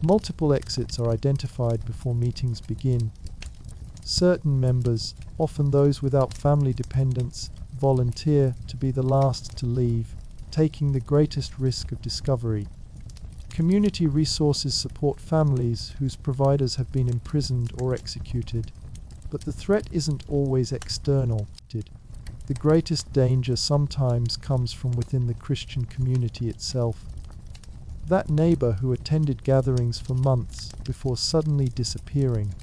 Multiple exits are identified before meetings begin. Certain members, often those without family dependents, volunteer to be the last to leave, taking the greatest risk of discovery. Community resources support families whose providers have been imprisoned or executed, but the threat isn't always external. The greatest danger sometimes comes from within the Christian community itself. That neighbor who attended gatherings for months before suddenly disappearing.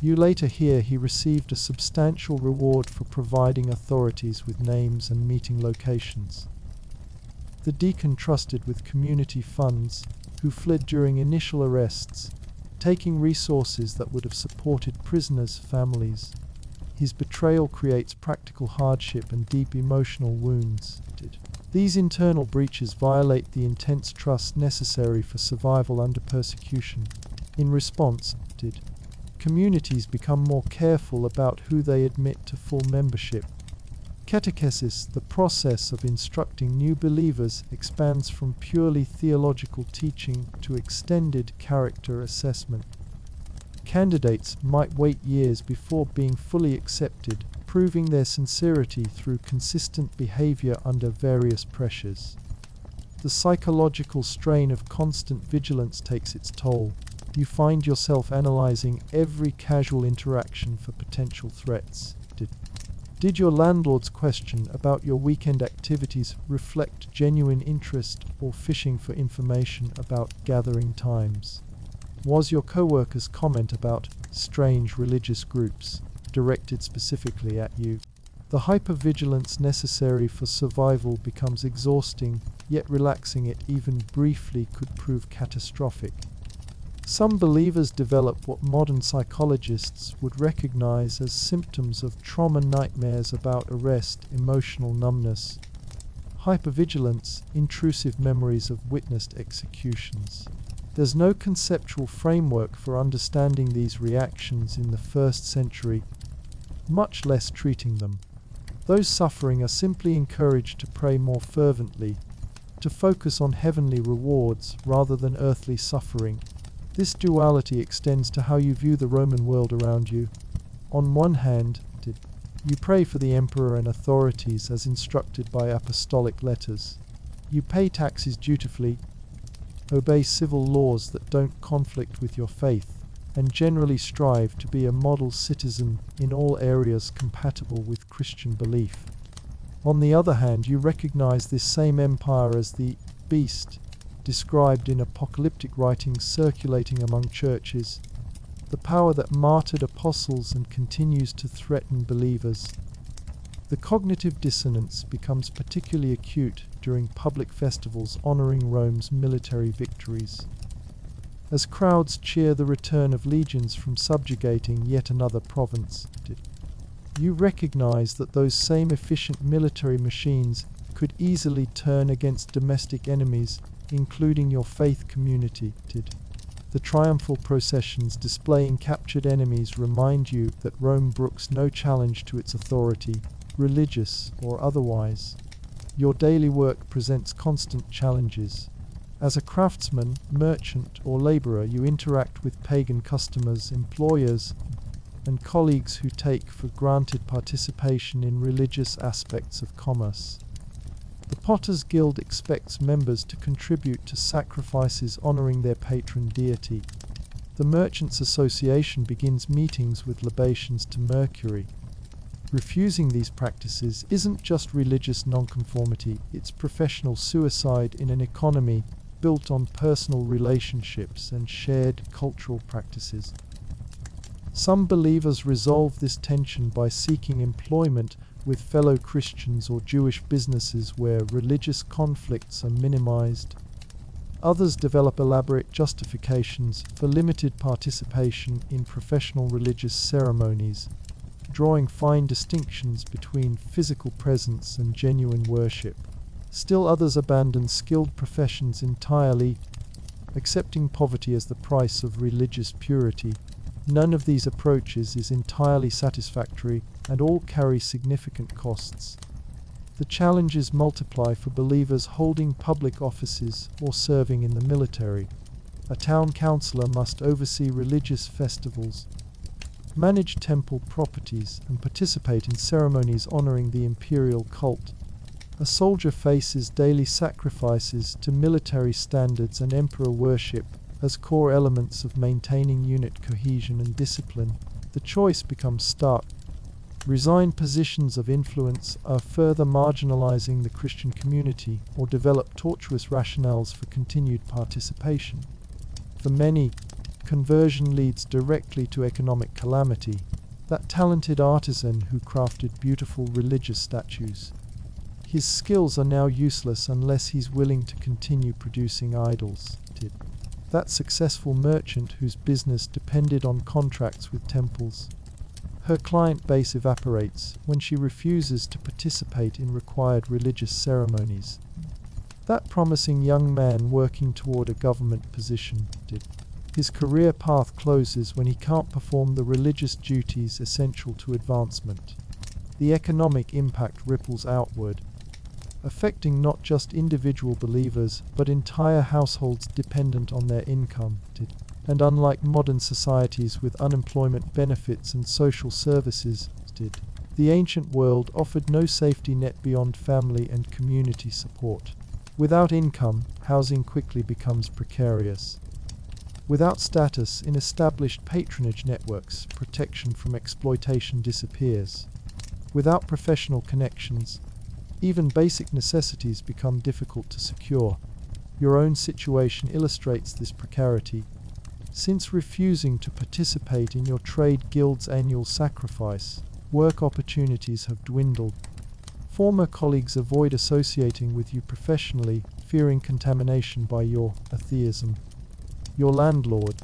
You later hear he received a substantial reward for providing authorities with names and meeting locations. The deacon trusted with community funds, who fled during initial arrests, taking resources that would have supported prisoners' families. His betrayal creates practical hardship and deep emotional wounds. These internal breaches violate the intense trust necessary for survival under persecution. In response, communities become more careful about who they admit to full membership. Catechesis, the process of instructing new believers, expands from purely theological teaching to extended character assessment. Candidates might wait years before being fully accepted, proving their sincerity through consistent behavior under various pressures. The psychological strain of constant vigilance takes its toll. You find yourself analyzing every casual interaction for potential threats. Did your landlord's question about your weekend activities reflect genuine interest or fishing for information about gathering times? Was your co-worker's comment about strange religious groups directed specifically at you? The hypervigilance necessary for survival becomes exhausting, yet relaxing it even briefly could prove catastrophic. Some believers develop what modern psychologists would recognize as symptoms of trauma nightmares about arrest, emotional numbness, hypervigilance, intrusive memories of witnessed executions. There's no conceptual framework for understanding these reactions in the first century, much less treating them. Those suffering are simply encouraged to pray more fervently, to focus on heavenly rewards rather than earthly suffering. This duality extends to how you view the Roman world around you. On one hand, you pray for the emperor and authorities as instructed by apostolic letters. You pay taxes dutifully, obey civil laws that don't conflict with your faith, and generally strive to be a model citizen in all areas compatible with Christian belief. On the other hand, you recognize this same empire as the beast, described in apocalyptic writings circulating among churches, the power that martyred apostles and continues to threaten believers. The cognitive dissonance becomes particularly acute during public festivals honoring Rome's military victories. As crowds cheer the return of legions from subjugating yet another province, you recognize that those same efficient military machines could easily turn against domestic enemies, including your faith community. The triumphal processions displaying captured enemies remind you that Rome brooks no challenge to its authority, religious or otherwise. Your daily work presents constant challenges. As a craftsman, merchant, or laborer, you interact with pagan customers, employers, and colleagues who take for granted participation in religious aspects of commerce. The Potter's Guild expects members to contribute to sacrifices honoring their patron deity. The Merchants' Association begins meetings with libations to Mercury. Refusing these practices isn't just religious nonconformity, it's professional suicide in an economy built on personal relationships and shared cultural practices. Some believers resolve this tension by seeking employment with fellow Christians or Jewish businesses where religious conflicts are minimized. Others develop elaborate justifications for limited participation in professional religious ceremonies, drawing fine distinctions between physical presence and genuine worship. Still others abandon skilled professions entirely, accepting poverty as the price of religious purity. None of these approaches is entirely satisfactory, and all carry significant costs. The challenges multiply for believers holding public offices or serving in the military. A town councillor must oversee religious festivals, manage temple properties, and participate in ceremonies honoring the imperial cult. A soldier faces daily sacrifices to military standards and emperor worship as core elements of maintaining unit cohesion and discipline. The choice becomes stark. Resign positions of influence are further marginalizing the Christian community, or develop tortuous rationales for continued participation. For many, conversion leads directly to economic calamity. That talented artisan who crafted beautiful religious statues, his skills are now useless unless he's willing to continue producing idols. That successful merchant whose business depended on contracts with temples, her client base evaporates when she refuses to participate in required religious ceremonies. That promising young man working toward a government position, his career path closes when he can't perform the religious duties essential to advancement. The economic impact ripples outward, affecting not just individual believers, but entire households dependent on their income. And unlike modern societies with unemployment benefits and social services, the ancient world offered no safety net beyond family and community support. Without income, housing quickly becomes precarious. Without status in established patronage networks, protection from exploitation disappears. Without professional connections, even basic necessities become difficult to secure. Your own situation illustrates this precarity. Since refusing to participate in your trade guild's annual sacrifice, work opportunities have dwindled. Former colleagues avoid associating with you professionally, fearing contamination by your atheism. Your landlord,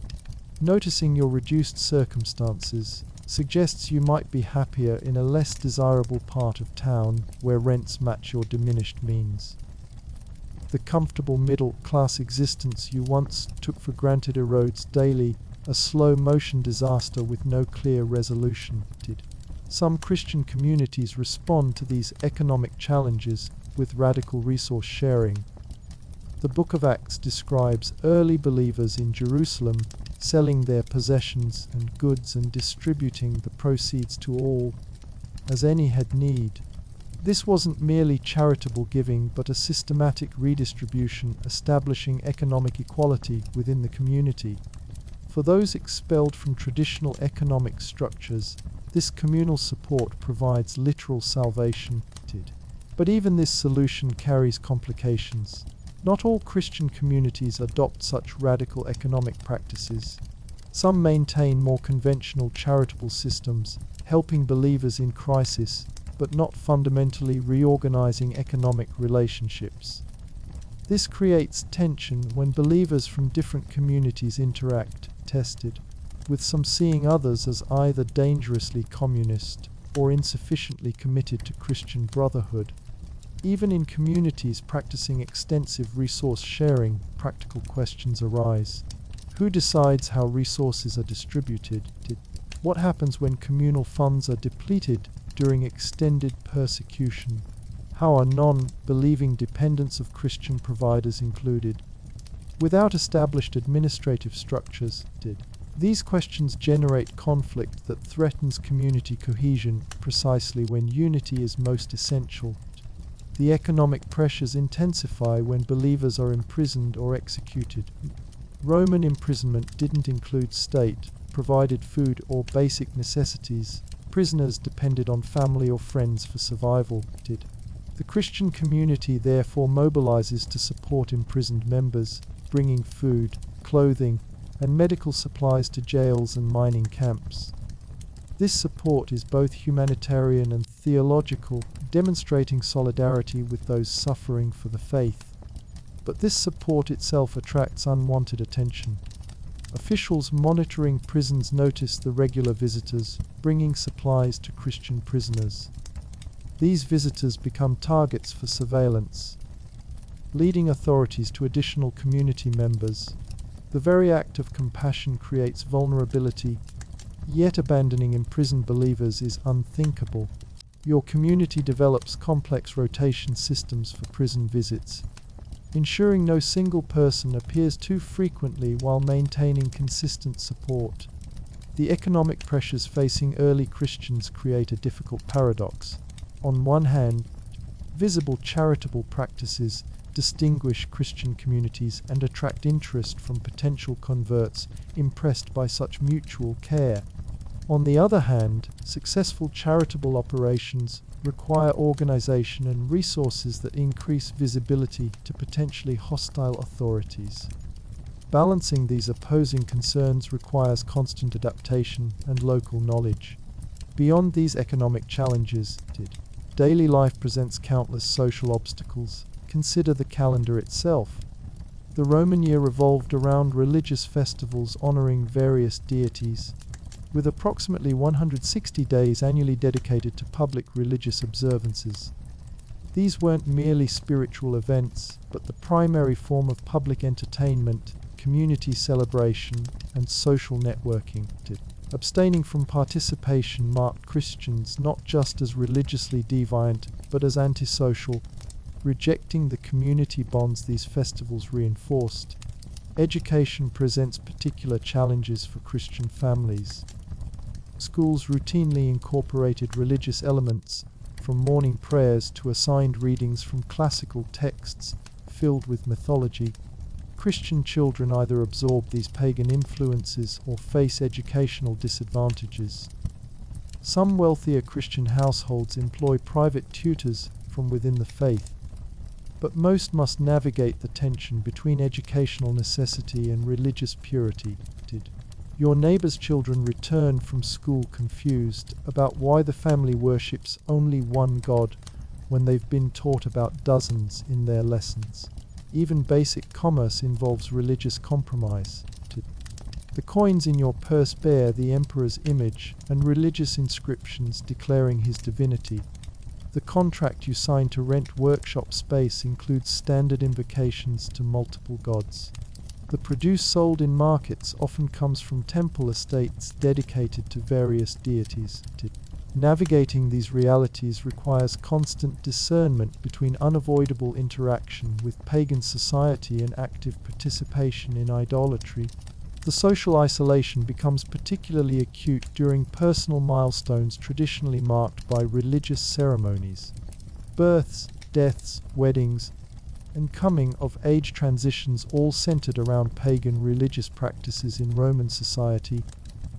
noticing your reduced circumstances, suggests you might be happier in a less desirable part of town where rents match your diminished means. The comfortable middle-class existence you once took for granted erodes daily, a slow-motion disaster with no clear resolution. Some Christian communities respond to these economic challenges with radical resource sharing. The Book of Acts describes early believers in Jerusalem selling their possessions and goods and distributing the proceeds to all, as any had need. This wasn't merely charitable giving, but a systematic redistribution establishing economic equality within the community. For those expelled from traditional economic structures, this communal support provides literal salvation. But even this solution carries complications. Not all Christian communities adopt such radical economic practices. Some maintain more conventional charitable systems, helping believers in crisis, but not fundamentally reorganizing economic relationships. This creates tension when believers from different communities interact, with some seeing others as either dangerously communist or insufficiently committed to Christian brotherhood. Even in communities practicing extensive resource sharing, practical questions arise. Who decides how resources are distributed? What happens when communal funds are depleted during extended persecution? How are non-believing dependents of Christian providers included? Without established administrative structures, these questions generate conflict that threatens community cohesion precisely when unity is most essential. The economic pressures intensify when believers are imprisoned or executed. Roman imprisonment didn't include state-provided food or basic necessities. Prisoners depended on family or friends for survival. The Christian community therefore mobilizes to support imprisoned members, bringing food, clothing, and medical supplies to jails and mining camps. This support is both humanitarian and theological, demonstrating solidarity with those suffering for the faith. But this support itself attracts unwanted attention. Officials monitoring prisons notice the regular visitors, bringing supplies to Christian prisoners. These visitors become targets for surveillance. leading authorities to additional community members. The very act of compassion creates vulnerability, yet abandoning imprisoned believers is unthinkable. Your community develops complex rotation systems for prison visits, ensuring no single person appears too frequently while maintaining consistent support. The economic pressures facing early Christians create a difficult paradox. On one hand, visible charitable practices distinguish Christian communities and attract interest from potential converts impressed by such mutual care. On the other hand, successful charitable operations require organization and resources that increase visibility to potentially hostile authorities. Balancing these opposing concerns requires constant adaptation and local knowledge. Beyond these economic challenges, daily life presents countless social obstacles. Consider the calendar itself. The Roman year revolved around religious festivals honoring various deities, with approximately 160 days annually dedicated to public religious observances. These weren't merely spiritual events, but the primary form of public entertainment, community celebration, and social networking. Abstaining from participation marked Christians not just as religiously deviant, but as antisocial, rejecting the community bonds these festivals reinforced. Education presents particular challenges for Christian families. Schools routinely incorporated religious elements, from morning prayers to assigned readings from classical texts filled with mythology. Christian children either absorb these pagan influences or face educational disadvantages. Some wealthier Christian households employ private tutors from within the faith, but most must navigate the tension between educational necessity and religious purity. Your neighbor's children return from school confused about why the family worships only one God when they've been taught about dozens in their lessons. Even basic commerce involves religious compromise. The coins in your purse bear the emperor's image and religious inscriptions declaring his divinity. The contract you sign to rent workshop space includes standard invocations to multiple gods. The produce sold in markets often comes from temple estates dedicated to various deities. Navigating these realities requires constant discernment between unavoidable interaction with pagan society and active participation in idolatry. The social isolation becomes particularly acute during personal milestones traditionally marked by religious ceremonies. Births, deaths, weddings, and coming-of-age transitions all centered around pagan religious practices in Roman society.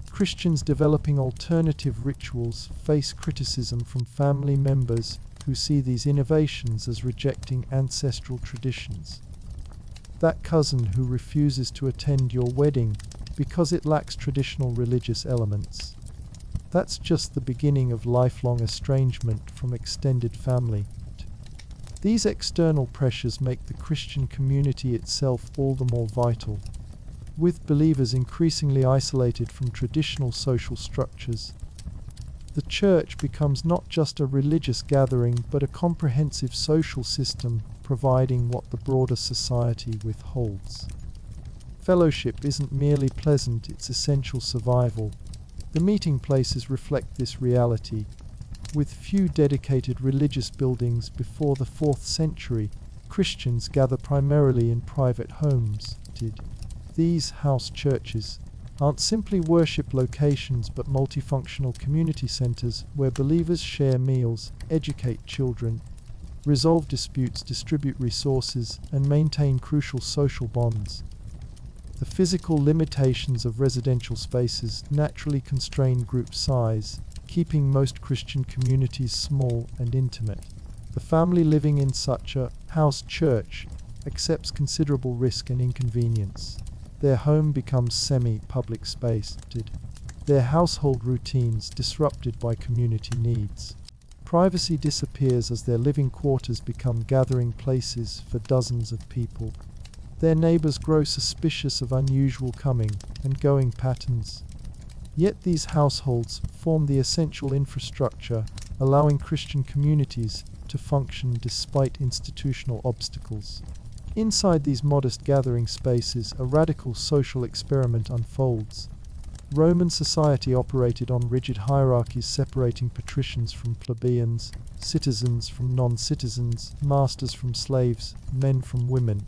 Christians developing alternative rituals face criticism from family members who see these innovations as rejecting ancestral traditions. That cousin who refuses to attend your wedding because it lacks traditional religious elements. That's just the beginning of lifelong estrangement from extended family. These external pressures make the Christian community itself all the more vital. With believers increasingly isolated from traditional social structures, the church becomes not just a religious gathering but a comprehensive social system providing what the broader society withholds. Fellowship isn't merely pleasant, it's essential survival. The meeting places reflect this reality. With few dedicated religious buildings before the 4th century, Christians gather primarily in private homes. These house churches aren't simply worship locations but multifunctional community centers where believers share meals, educate children, resolve disputes, distribute resources, and maintain crucial social bonds. The physical limitations of residential spaces naturally constrain group size, keeping most Christian communities small and intimate. The family living in such a house church accepts considerable risk and inconvenience. Their home becomes semi-public space, their household routines disrupted by community needs. Privacy disappears as their living quarters become gathering places for dozens of people. Their neighbors grow suspicious of unusual coming and going patterns. Yet these households form the essential infrastructure, allowing Christian communities to function despite institutional obstacles. Inside these modest gathering spaces, a radical social experiment unfolds. Roman society operated on rigid hierarchies separating patricians from plebeians, citizens from non-citizens, masters from slaves, men from women.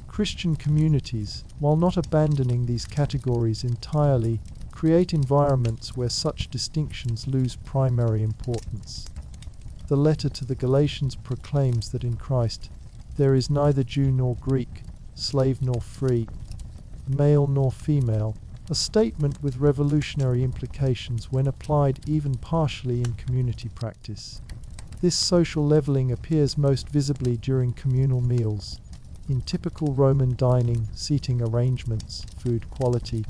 Christian communities, while not abandoning these categories entirely, create environments where such distinctions lose primary importance. The letter to the Galatians proclaims that in Christ there is neither Jew nor Greek, slave nor free, male nor female, a statement with revolutionary implications when applied even partially in community practice. This social leveling appears most visibly during communal meals. In typical Roman dining, seating arrangements, food quality,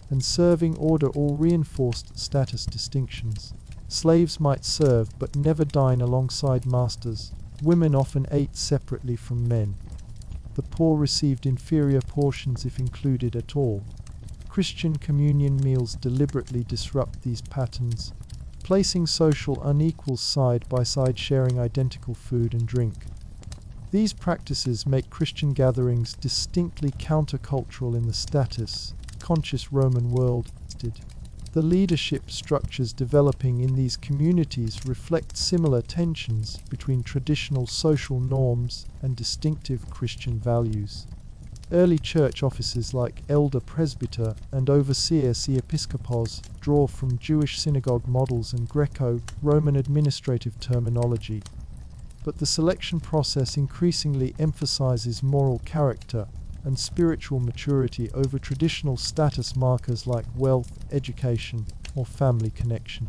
and serving order all reinforced status distinctions. Slaves might serve but never dine alongside masters. Women often ate separately from men. The poor received inferior portions if included at all. Christian communion meals deliberately disrupt these patterns, placing social unequals side by side sharing identical food and drink. These practices make Christian gatherings distinctly countercultural in the status-conscious Roman world. The leadership structures developing in these communities reflect similar tensions between traditional social norms and distinctive Christian values. Early church offices like elder presbyter and overseer see episkopos draw from Jewish synagogue models and Greco-Roman administrative terminology. But the selection process increasingly emphasizes moral character and spiritual maturity over traditional status markers like wealth, education, or family connection.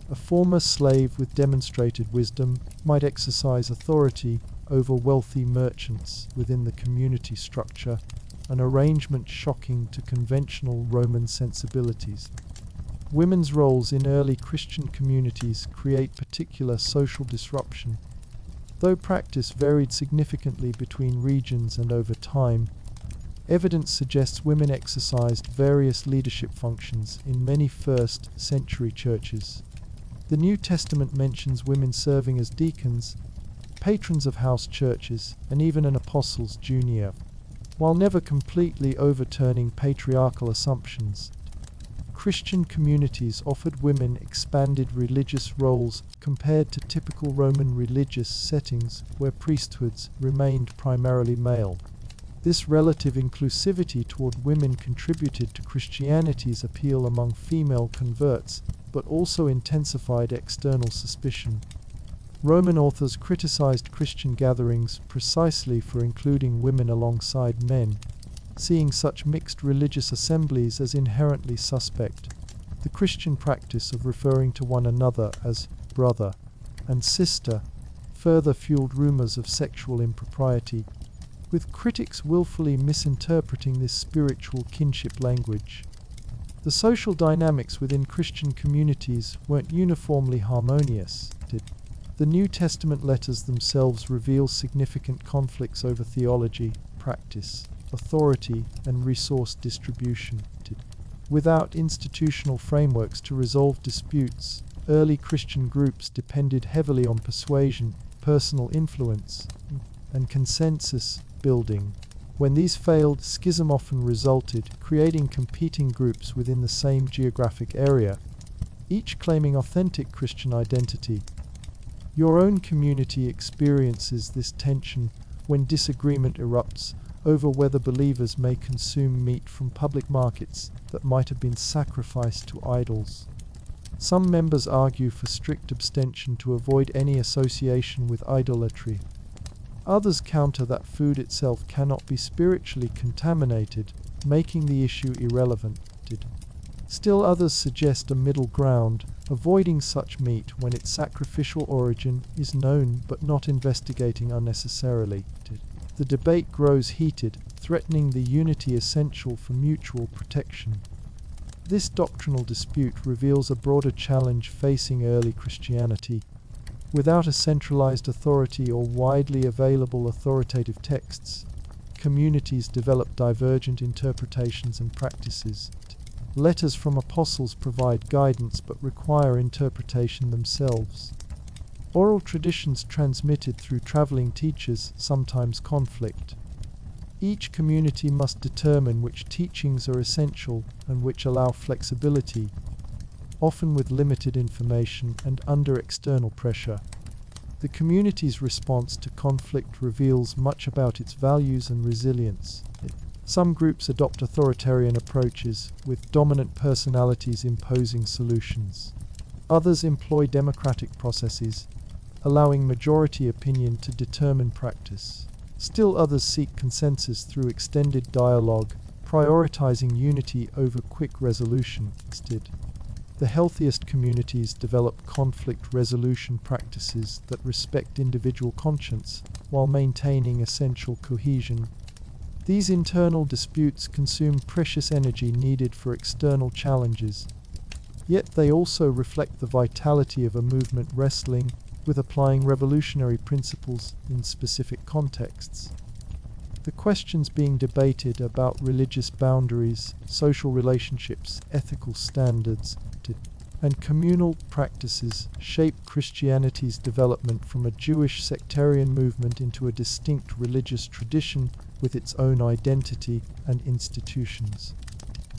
A former slave with demonstrated wisdom might exercise authority over wealthy merchants within the community structure, an arrangement shocking to conventional Roman sensibilities. Women's roles in early Christian communities create particular social disruption. Though practice varied significantly between regions and over time, evidence suggests women exercised various leadership functions in many first-century churches. The New Testament mentions women serving as deacons, patrons of house churches, and even an apostles' junior. While never completely overturning patriarchal assumptions, Christian communities offered women expanded religious roles compared to typical Roman religious settings where priesthoods remained primarily male. This relative inclusivity toward women contributed to Christianity's appeal among female converts, but also intensified external suspicion. Roman authors criticized Christian gatherings precisely for including women alongside men, seeing such mixed religious assemblies as inherently suspect. The Christian practice of referring to one another as brother and sister further fueled rumors of sexual impropriety, with critics willfully misinterpreting this spiritual kinship language. The social dynamics within Christian communities weren't uniformly harmonious. The New Testament letters themselves reveal significant conflicts over theology, practice, authority, and resource distribution. Without institutional frameworks to resolve disputes, early Christian groups depended heavily on persuasion, personal influence, and consensus building. When these failed, schism often resulted, creating competing groups within the same geographic area, each claiming authentic Christian identity. Your own community experiences this tension when disagreement erupts over whether believers may consume meat from public markets that might have been sacrificed to idols. Some members argue for strict abstention to avoid any association with idolatry. Others counter that food itself cannot be spiritually contaminated, making the issue irrelevant. Still others suggest a middle ground, avoiding such meat when its sacrificial origin is known but not investigating unnecessarily. The debate grows heated, threatening the unity essential for mutual protection. This doctrinal dispute reveals a broader challenge facing early Christianity. Without a centralized authority or widely available authoritative texts, communities develop divergent interpretations and practices. Letters from apostles provide guidance but require interpretation themselves. Oral traditions transmitted through traveling teachers sometimes conflict. Each community must determine which teachings are essential and which allow flexibility, often with limited information and under external pressure. The community's response to conflict reveals much about its values and resilience. Some groups adopt authoritarian approaches, with dominant personalities imposing solutions. Others employ democratic processes, allowing majority opinion to determine practice. Still others seek consensus through extended dialogue, prioritizing unity over quick resolution instead. The healthiest communities develop conflict resolution practices that respect individual conscience while maintaining essential cohesion. These internal disputes consume precious energy needed for external challenges, yet they also reflect the vitality of a movement wrestling with applying revolutionary principles in specific contexts. The questions being debated about religious boundaries, social relationships, ethical standards, and communal practices shape Christianity's development from a Jewish sectarian movement into a distinct religious tradition with its own identity and institutions.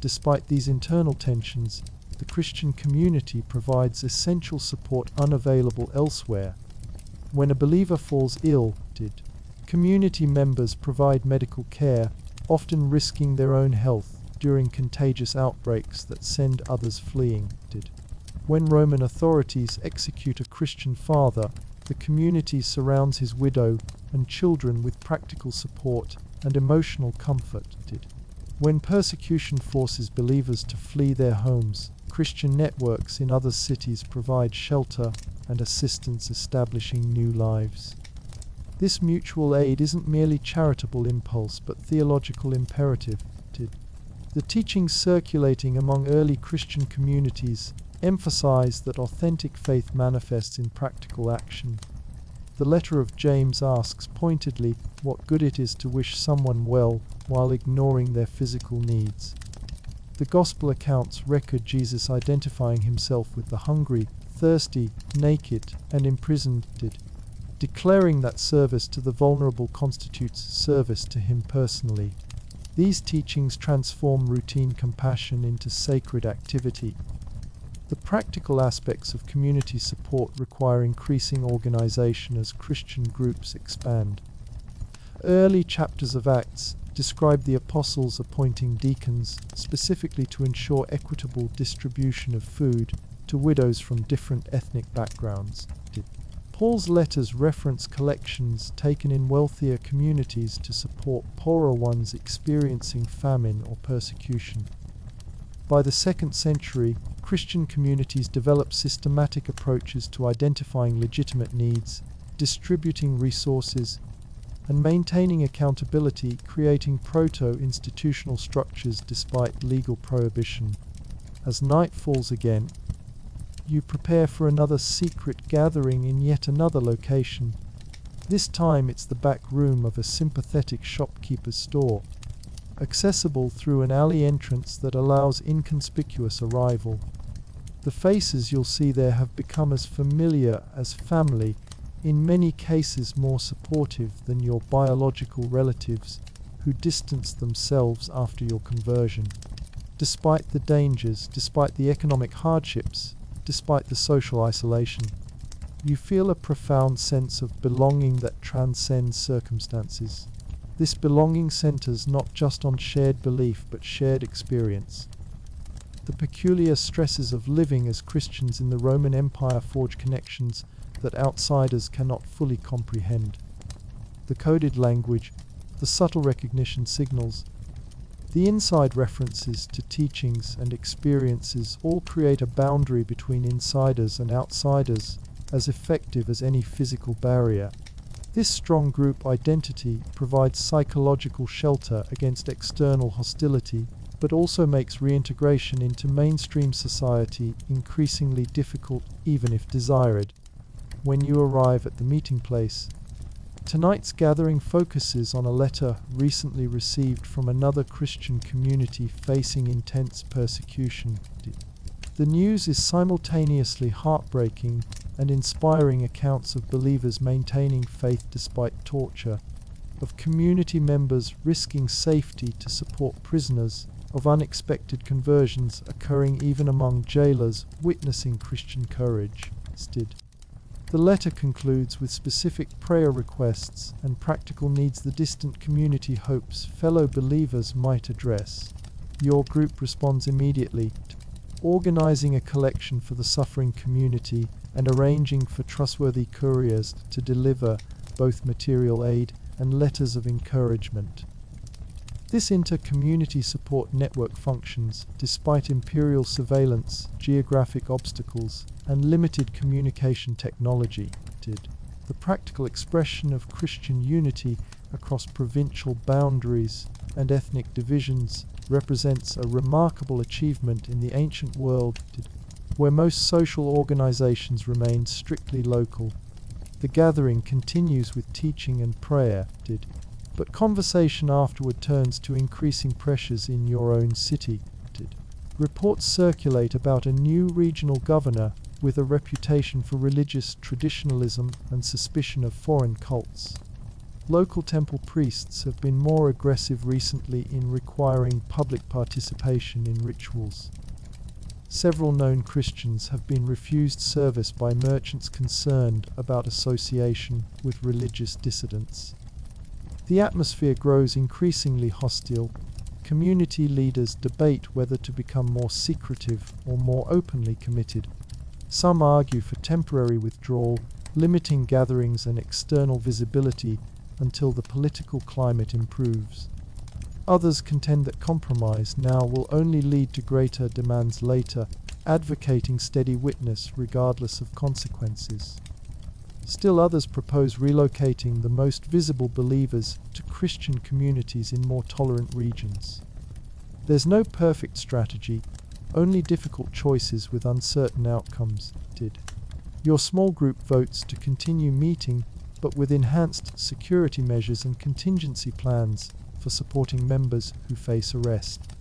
Despite these internal tensions, the Christian community provides essential support unavailable elsewhere. When a believer falls ill, community members provide medical care, often risking their own health during contagious outbreaks that send others fleeing. When Roman authorities execute a Christian father, the community surrounds his widow and children with practical support and emotional comfort. When persecution forces believers to flee their homes, Christian networks in other cities provide shelter and assistance establishing new lives. This mutual aid isn't merely charitable impulse but theological imperative. The teachings circulating among early Christian communities emphasize that authentic faith manifests in practical action. The letter of James asks pointedly what good it is to wish someone well while ignoring their physical needs. The Gospel accounts record Jesus identifying himself with the hungry, thirsty, naked, and imprisoned, declaring that service to the vulnerable constitutes service to him personally. These teachings transform routine compassion into sacred activity. The practical aspects of community support require increasing organization as Christian groups expand. Early chapters of Acts describe the apostles appointing deacons specifically to ensure equitable distribution of food to widows from different ethnic backgrounds. Paul's letters reference collections taken in wealthier communities to support poorer ones experiencing famine or persecution. By the 2nd century, Christian communities developed systematic approaches to identifying legitimate needs, distributing resources, and maintaining accountability, creating proto-institutional structures despite legal prohibition. As night falls again, you prepare for another secret gathering in yet another location. This time it's the back room of a sympathetic shopkeeper's store, accessible through an alley entrance that allows inconspicuous arrival. The faces you'll see there have become as familiar as family, in many cases more supportive than your biological relatives who distance themselves after your conversion. Despite the dangers, despite the economic hardships, despite the social isolation, you feel a profound sense of belonging that transcends circumstances. This belonging centers not just on shared belief but shared experience. The peculiar stresses of living as Christians in the Roman Empire forge connections that outsiders cannot fully comprehend. The coded language, the subtle recognition signals, the inside references to teachings and experiences all create a boundary between insiders and outsiders as effective as any physical barrier. This strong group identity provides psychological shelter against external hostility, but also makes reintegration into mainstream society increasingly difficult even if desired. When you arrive at the meeting place, tonight's gathering focuses on a letter recently received from another Christian community facing intense persecution. The news is simultaneously heartbreaking and inspiring accounts of believers maintaining faith despite torture. of community members risking safety to support prisoners, of unexpected conversions occurring even among jailers witnessing Christian courage. The letter concludes with specific prayer requests and practical needs the distant community hopes fellow believers might address. Your group responds immediately to organizing a collection for the suffering community and arranging for trustworthy couriers to deliver both material aid and letters of encouragement. This inter-community support network functions despite imperial surveillance, geographic obstacles, and limited communication technology. The practical expression of Christian unity across provincial boundaries and ethnic divisions represents a remarkable achievement in the ancient world where most social organizations remained strictly local. The gathering continues with teaching and prayer, but conversation afterward turns to increasing pressures in your own city. Reports circulate about a new regional governor with a reputation for religious traditionalism and suspicion of foreign cults. Local temple priests have been more aggressive recently in requiring public participation in rituals. Several known Christians have been refused service by merchants concerned about association with religious dissidents. The atmosphere grows increasingly hostile. Community leaders debate whether to become more secretive or more openly committed. Some argue for temporary withdrawal, limiting gatherings and external visibility until the political climate improves. Others contend that compromise now will only lead to greater demands later, advocating steady witness regardless of consequences. Still others propose relocating the most visible believers to Christian communities in more tolerant regions. There's no perfect strategy, only difficult choices with uncertain outcomes. Your small group votes to continue meeting, but with enhanced security measures and contingency plans for supporting members who face arrest.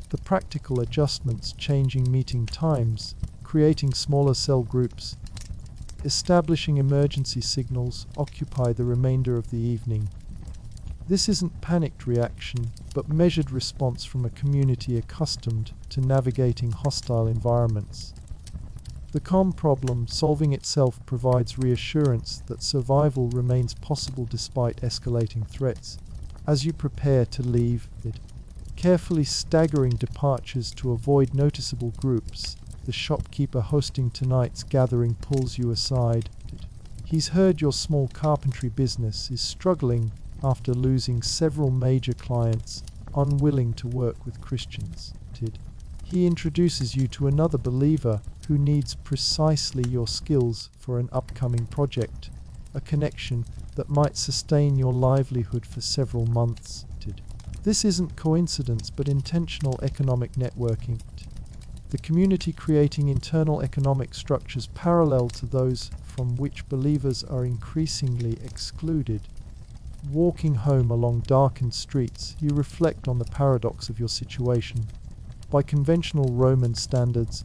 The practical adjustments changing meeting times, creating smaller cell groups, establishing emergency signals occupy the remainder of the evening. This isn't panicked reaction, but measured response from a community accustomed to navigating hostile environments. The calm problem solving itself provides reassurance that survival remains possible despite escalating threats. As you prepare to leave, carefully staggering departures to avoid noticeable groups, the shopkeeper hosting tonight's gathering pulls you aside. He's heard your small carpentry business is struggling after losing several major clients, unwilling to work with Christians. He introduces you to another believer who needs precisely your skills for an upcoming project, a connection that might sustain your livelihood for several months. This isn't coincidence but intentional economic networking. The community creating internal economic structures parallel to those from which believers are increasingly excluded. Walking home along darkened streets, you reflect on the paradox of your situation. By conventional Roman standards,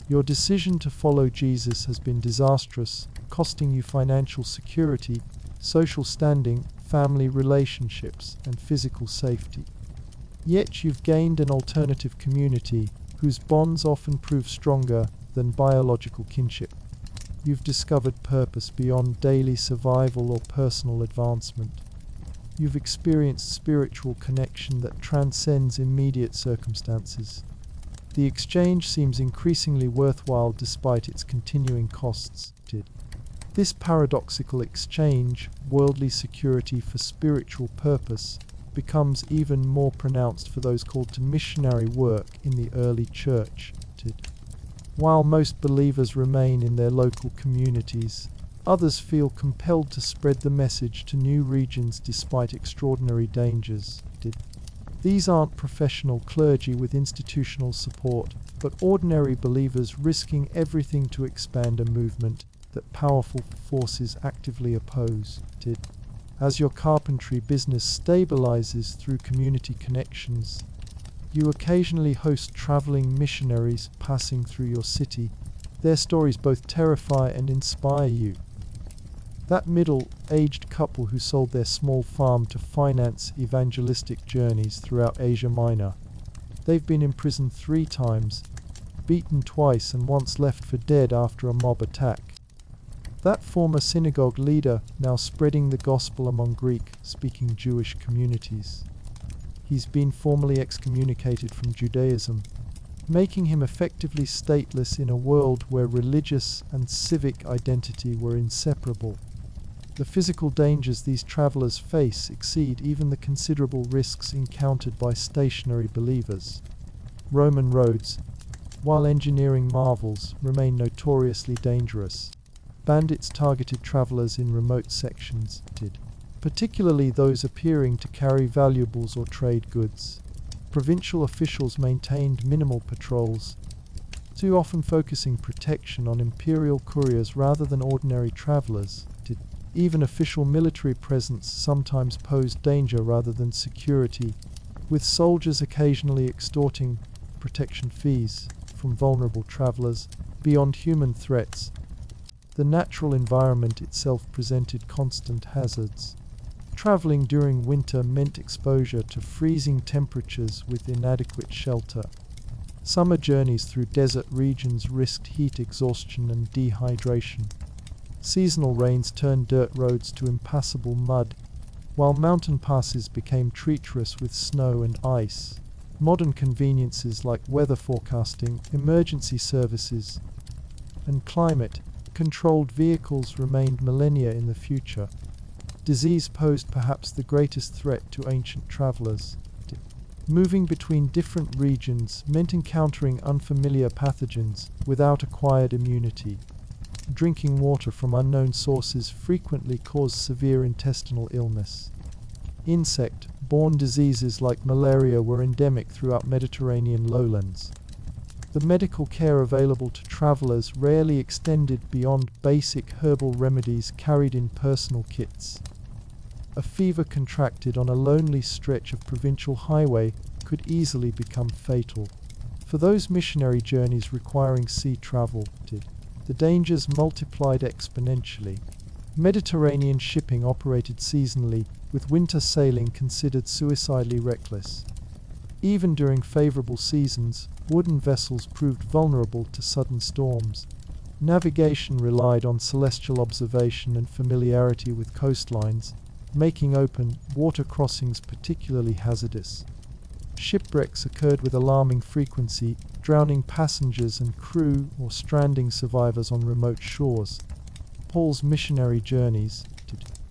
your decision to follow Jesus has been disastrous, costing you financial security, social standing, family relationships, and physical safety. Yet you've gained an alternative community whose bonds often prove stronger than biological kinship. You've discovered purpose beyond daily survival or personal advancement. You've experienced spiritual connection that transcends immediate circumstances. The exchange seems increasingly worthwhile despite its continuing costs. This paradoxical exchange, worldly security for spiritual purpose, becomes even more pronounced for those called to missionary work in the early church. While most believers remain in their local communities, others feel compelled to spread the message to new regions despite extraordinary dangers. These aren't professional clergy with institutional support, but ordinary believers risking everything to expand a movement that powerful forces actively oppose. As your carpentry business stabilizes through community connections, you occasionally host traveling missionaries passing through your city. Their stories both terrify and inspire you. That middle-aged couple who sold their small farm to finance evangelistic journeys throughout Asia Minor. They've been imprisoned 3 times, beaten twice, and once left for dead after a mob attack. That former synagogue leader now spreading the gospel among Greek-speaking Jewish communities. He's been formally excommunicated from Judaism, making him effectively stateless in a world where religious and civic identity were inseparable. The physical dangers these travelers face exceed even the considerable risks encountered by stationary believers. Roman roads, while engineering marvels, remain notoriously dangerous. Bandits targeted travelers in remote sections, particularly those appearing to carry valuables or trade goods. Provincial officials maintained minimal patrols, too often focusing protection on imperial couriers rather than ordinary travelers. Even official military presence sometimes posed danger rather than security, with soldiers occasionally extorting protection fees from vulnerable travelers. Beyond human threats, the natural environment itself presented constant hazards. Traveling during winter meant exposure to freezing temperatures with inadequate shelter. Summer journeys through desert regions risked heat exhaustion and dehydration. Seasonal rains turned dirt roads to impassable mud, while mountain passes became treacherous with snow and ice. Modern conveniences like weather forecasting, emergency services, and climate-controlled vehicles remained millennia in the future. Disease posed perhaps the greatest threat to ancient travelers. Moving between different regions meant encountering unfamiliar pathogens without acquired immunity. Drinking water from unknown sources frequently caused severe intestinal illness. Insect-borne diseases like malaria were endemic throughout Mediterranean lowlands. The medical care available to travelers rarely extended beyond basic herbal remedies carried in personal kits. A fever contracted on a lonely stretch of provincial highway could easily become fatal. For those missionary journeys requiring sea travel, the dangers multiplied exponentially. Mediterranean shipping operated seasonally, with winter sailing considered suicidally reckless. Even during favorable seasons, wooden vessels proved vulnerable to sudden storms. Navigation relied on celestial observation and familiarity with coastlines, making open water crossings particularly hazardous. Shipwrecks occurred with alarming frequency, drowning passengers and crew or stranding survivors on remote shores. Paul's missionary journeys,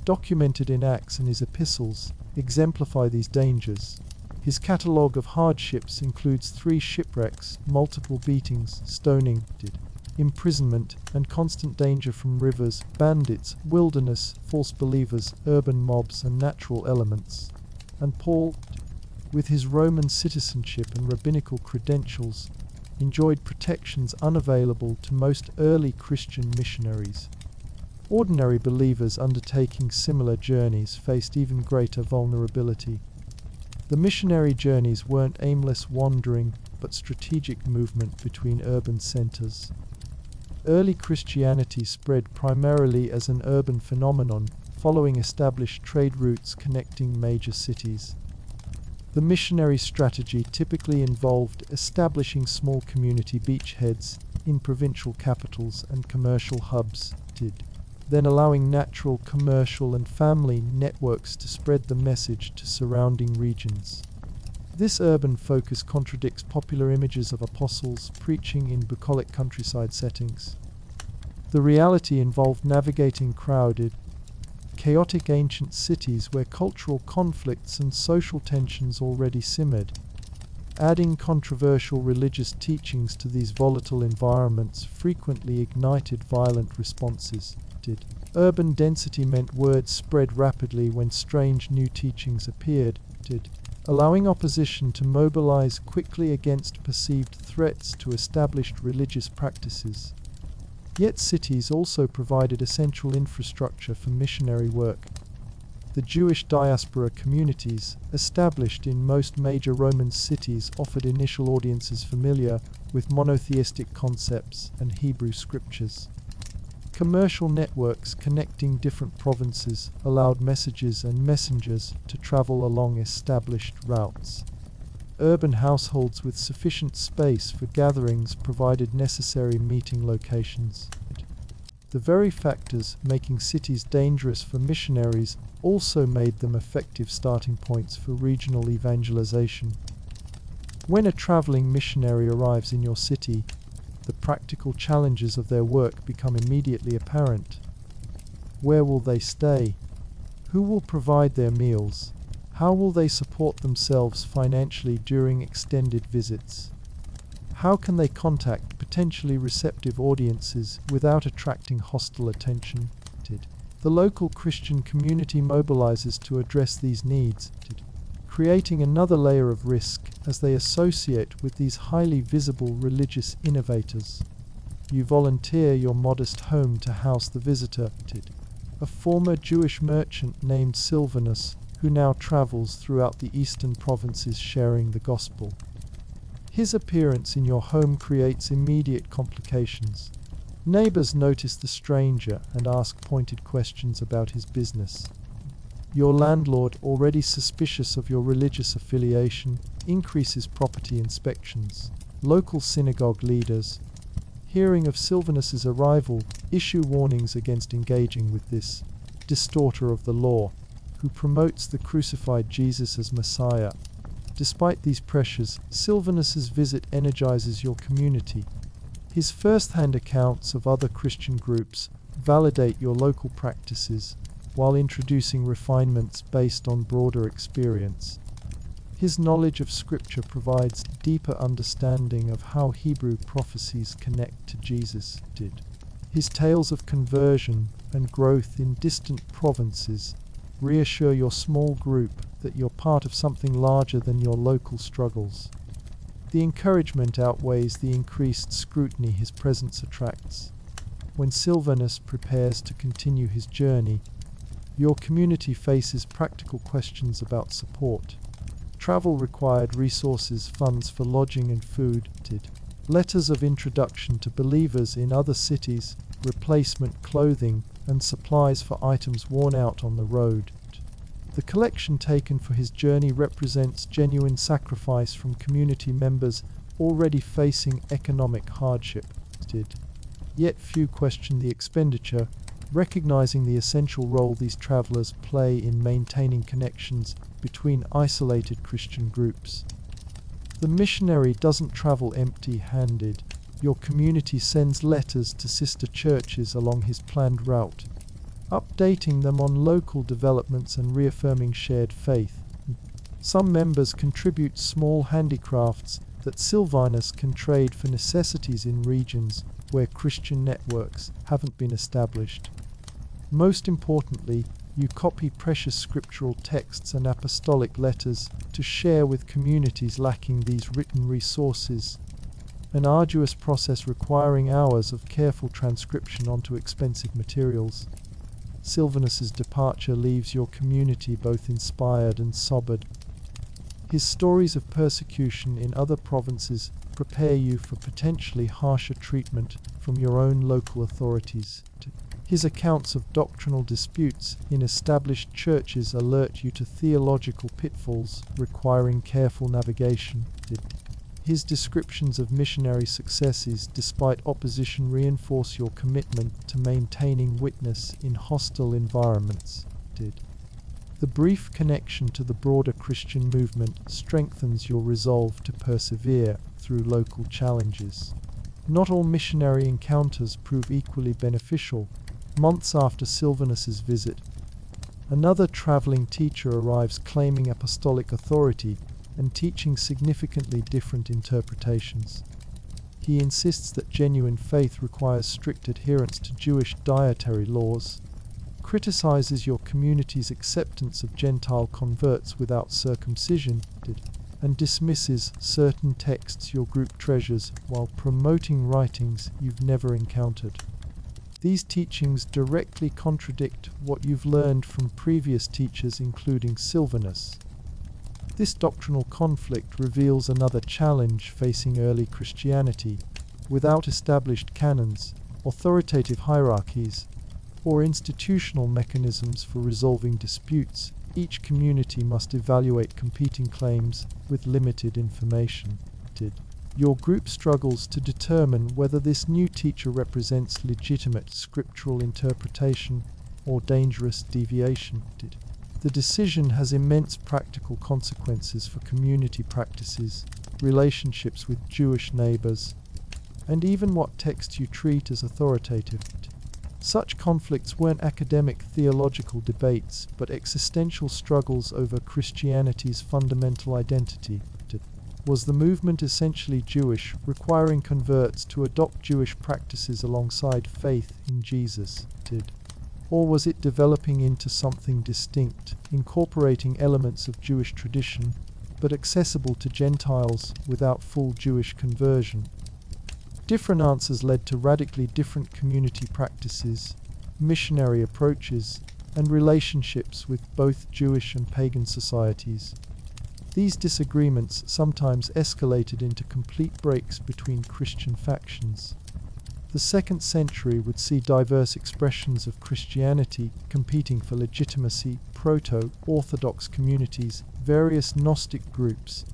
documented in Acts and his epistles, exemplify these dangers. His catalogue of hardships includes 3 shipwrecks, multiple beatings, stoning, imprisonment, and constant danger from rivers, bandits, wilderness, false believers, urban mobs, and natural elements. And Paul, with his Roman citizenship and rabbinical credentials, enjoyed protections unavailable to most early Christian missionaries. Ordinary believers undertaking similar journeys faced even greater vulnerability. The missionary journeys weren't aimless wandering, but strategic movement between urban centers. Early Christianity spread primarily as an urban phenomenon, following established trade routes connecting major cities. The missionary strategy typically involved establishing small community beachheads in provincial capitals and commercial hubs, then allowing natural, commercial, and family networks to spread the message to surrounding regions. This urban focus contradicts popular images of apostles preaching in bucolic countryside settings. The reality involved navigating crowded, chaotic ancient cities where cultural conflicts and social tensions already simmered. Adding controversial religious teachings to these volatile environments frequently ignited violent responses. Urban density meant word spread rapidly when strange new teachings appeared, allowing opposition to mobilize quickly against perceived threats to established religious practices. Yet cities also provided essential infrastructure for missionary work. The Jewish diaspora communities, established in most major Roman cities, offered initial audiences familiar with monotheistic concepts and Hebrew scriptures. Commercial networks connecting different provinces allowed messages and messengers to travel along established routes. Urban households with sufficient space for gatherings provided necessary meeting locations. The very factors making cities dangerous for missionaries also made them effective starting points for regional evangelization. When a traveling missionary arrives in your city, the practical challenges of their work become immediately apparent. Where will they stay? Who will provide their meals? How will they support themselves financially during extended visits? How can they contact potentially receptive audiences without attracting hostile attention? The local Christian community mobilizes to address these needs, creating another layer of risk as they associate with these highly visible religious innovators. You volunteer your modest home to house the visitor, a former Jewish merchant named Silvanus, who now travels throughout the eastern provinces sharing the gospel. His appearance in your home creates immediate complications. Neighbors notice the stranger and ask pointed questions about his business. Your landlord, already suspicious of your religious affiliation, increases property inspections. Local synagogue leaders, hearing of Silvanus's arrival, issue warnings against engaging with this distorter of the law, who promotes the crucified Jesus as Messiah. Despite these pressures, Silvanus's visit energizes your community. His first-hand accounts of other Christian groups validate your local practices, while introducing refinements based on broader experience. His knowledge of Scripture provides deeper understanding of how Hebrew prophecies connect to Jesus. His tales of conversion and growth in distant provinces reassure your small group that you're part of something larger than your local struggles. The encouragement outweighs the increased scrutiny his presence attracts. When Silvanus prepares to continue his journey, your community faces practical questions about support. Travel required resources, funds for lodging and food, letters of introduction to believers in other cities, replacement clothing, and supplies for items worn out on the road. The collection taken for his journey represents genuine sacrifice from community members already facing economic hardship. Yet few question the expenditure, recognizing the essential role these travelers play in maintaining connections between isolated Christian groups. The missionary doesn't travel empty-handed. Your community sends letters to sister churches along his planned route, updating them on local developments and reaffirming shared faith. Some members contribute small handicrafts that Silvanus can trade for necessities in regions where Christian networks haven't been established. Most importantly, you copy precious scriptural texts and apostolic letters to share with communities lacking these written resources, an arduous process requiring hours of careful transcription onto expensive materials. Silvanus's departure leaves your community both inspired and sobered. His stories of persecution in other provinces prepare you for potentially harsher treatment from your own local authorities. His accounts of doctrinal disputes in established churches alert you to theological pitfalls requiring careful navigation. His descriptions of missionary successes despite opposition reinforce your commitment to maintaining witness in hostile environments. The brief connection to the broader Christian movement strengthens your resolve to persevere through local challenges. Not all missionary encounters prove equally beneficial. Months after Silvanus's visit, another traveling teacher arrives claiming apostolic authority and teaching significantly different interpretations. He insists that genuine faith requires strict adherence to Jewish dietary laws, criticizes your community's acceptance of Gentile converts without circumcision, and dismisses certain texts your group treasures while promoting writings you've never encountered. These teachings directly contradict what you've learned from previous teachers, including Silvanus. This doctrinal conflict reveals another challenge facing early Christianity. Without established canons, authoritative hierarchies, or institutional mechanisms for resolving disputes, each community must evaluate competing claims with limited information. Your group struggles to determine whether this new teacher represents legitimate scriptural interpretation or dangerous deviation. The decision has immense practical consequences for community practices, relationships with Jewish neighbors, and even what texts you treat as authoritative. Such conflicts weren't academic theological debates, but existential struggles over Christianity's fundamental identity. Was the movement essentially Jewish, requiring converts to adopt Jewish practices alongside faith in Jesus? Or was it developing into something distinct, incorporating elements of Jewish tradition, but accessible to Gentiles without full Jewish conversion? Different answers led to radically different community practices, missionary approaches, and relationships with both Jewish and pagan societies. These disagreements sometimes escalated into complete breaks between Christian factions. The 2nd century would see diverse expressions of Christianity competing for legitimacy: proto-Orthodox communities, various Gnostic groups,